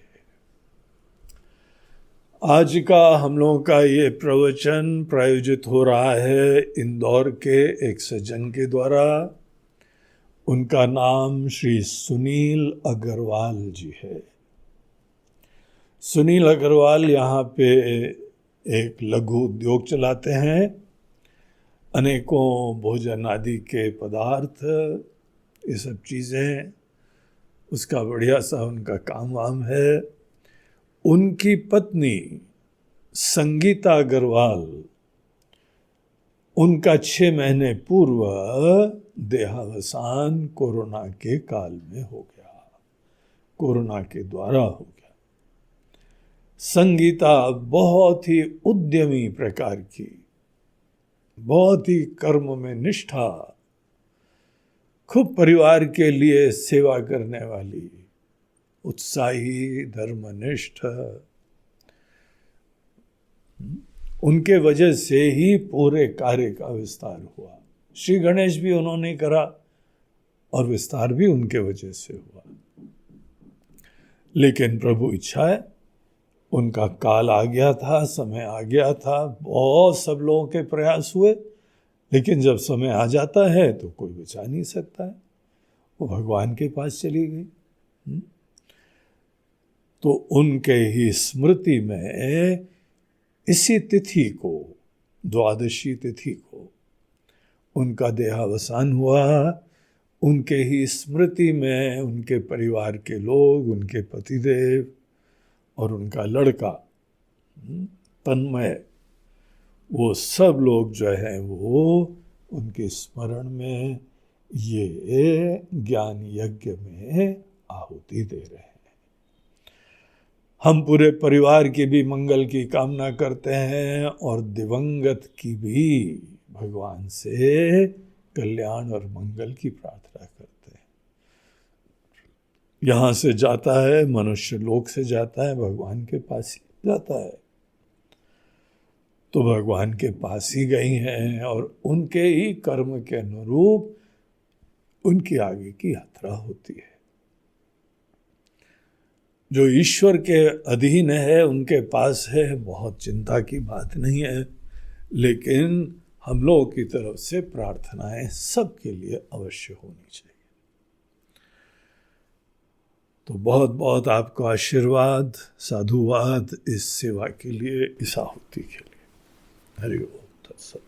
आज का हम लोगों का ये प्रवचन प्रायोजित हो रहा है इंदौर के एक सज्जन के द्वारा। उनका नाम श्री सुनील अग्रवाल जी है। सुनील अग्रवाल यहाँ पे एक लघु उद्योग चलाते हैं। अनेकों भोजन आदि के पदार्थ, ये सब चीज़ें, उसका बढ़िया सा उनका काम वाम है। उनकी पत्नी संगीता अग्रवाल, उनका 6 महीने पूर्व देहावसान कोरोना के काल में हो गया, कोरोना के द्वारा हो गया। संगीता बहुत ही उद्यमी प्रकार की, बहुत ही कर्म में निष्ठा, खूब परिवार के लिए सेवा करने वाली, उत्साही, धर्मनिष्ठ, उनके वजह से ही पूरे कार्य का विस्तार हुआ। श्री गणेश भी उन्होंने करा और विस्तार भी उनके वजह से हुआ। लेकिन प्रभु इच्छा है, उनका काल आ गया था, समय आ गया था, बहुत सब लोगों के प्रयास हुए, लेकिन जब समय आ जाता है तो कोई बचा नहीं सकता है। वो भगवान के पास चली गई। तो उनके ही स्मृति में इसी तिथि को, द्वादशी तिथि को, उनका देहावसान हुआ। उनके ही स्मृति में उनके परिवार के लोग, उनके पतिदेव और उनका लड़का तन्मय, वो सब लोग जो है वो उनके स्मरण में ये ज्ञान यज्ञ में आहुति दे रहे हैं। हम पूरे परिवार की भी मंगल की कामना करते हैं और दिवंगत की भी भगवान से कल्याण और मंगल की प्रार्थना करते हैं। यहाँ से जाता है, मनुष्य लोक से जाता है, भगवान के पास ही जाता है। तो भगवान के पास ही गई हैं और उनके ही कर्म के अनुरूप उनकी आगे की यात्रा होती है। जो ईश्वर के अधीन है, उनके पास है, बहुत चिंता की बात नहीं है। लेकिन हम लोगों की तरफ से प्रार्थनाएं सबके लिए अवश्य होनी चाहिए। तो बहुत बहुत आपको आशीर्वाद, साधुवाद इस सेवा के लिए, इस आहुति के लिए। हरि ओम तत्सत।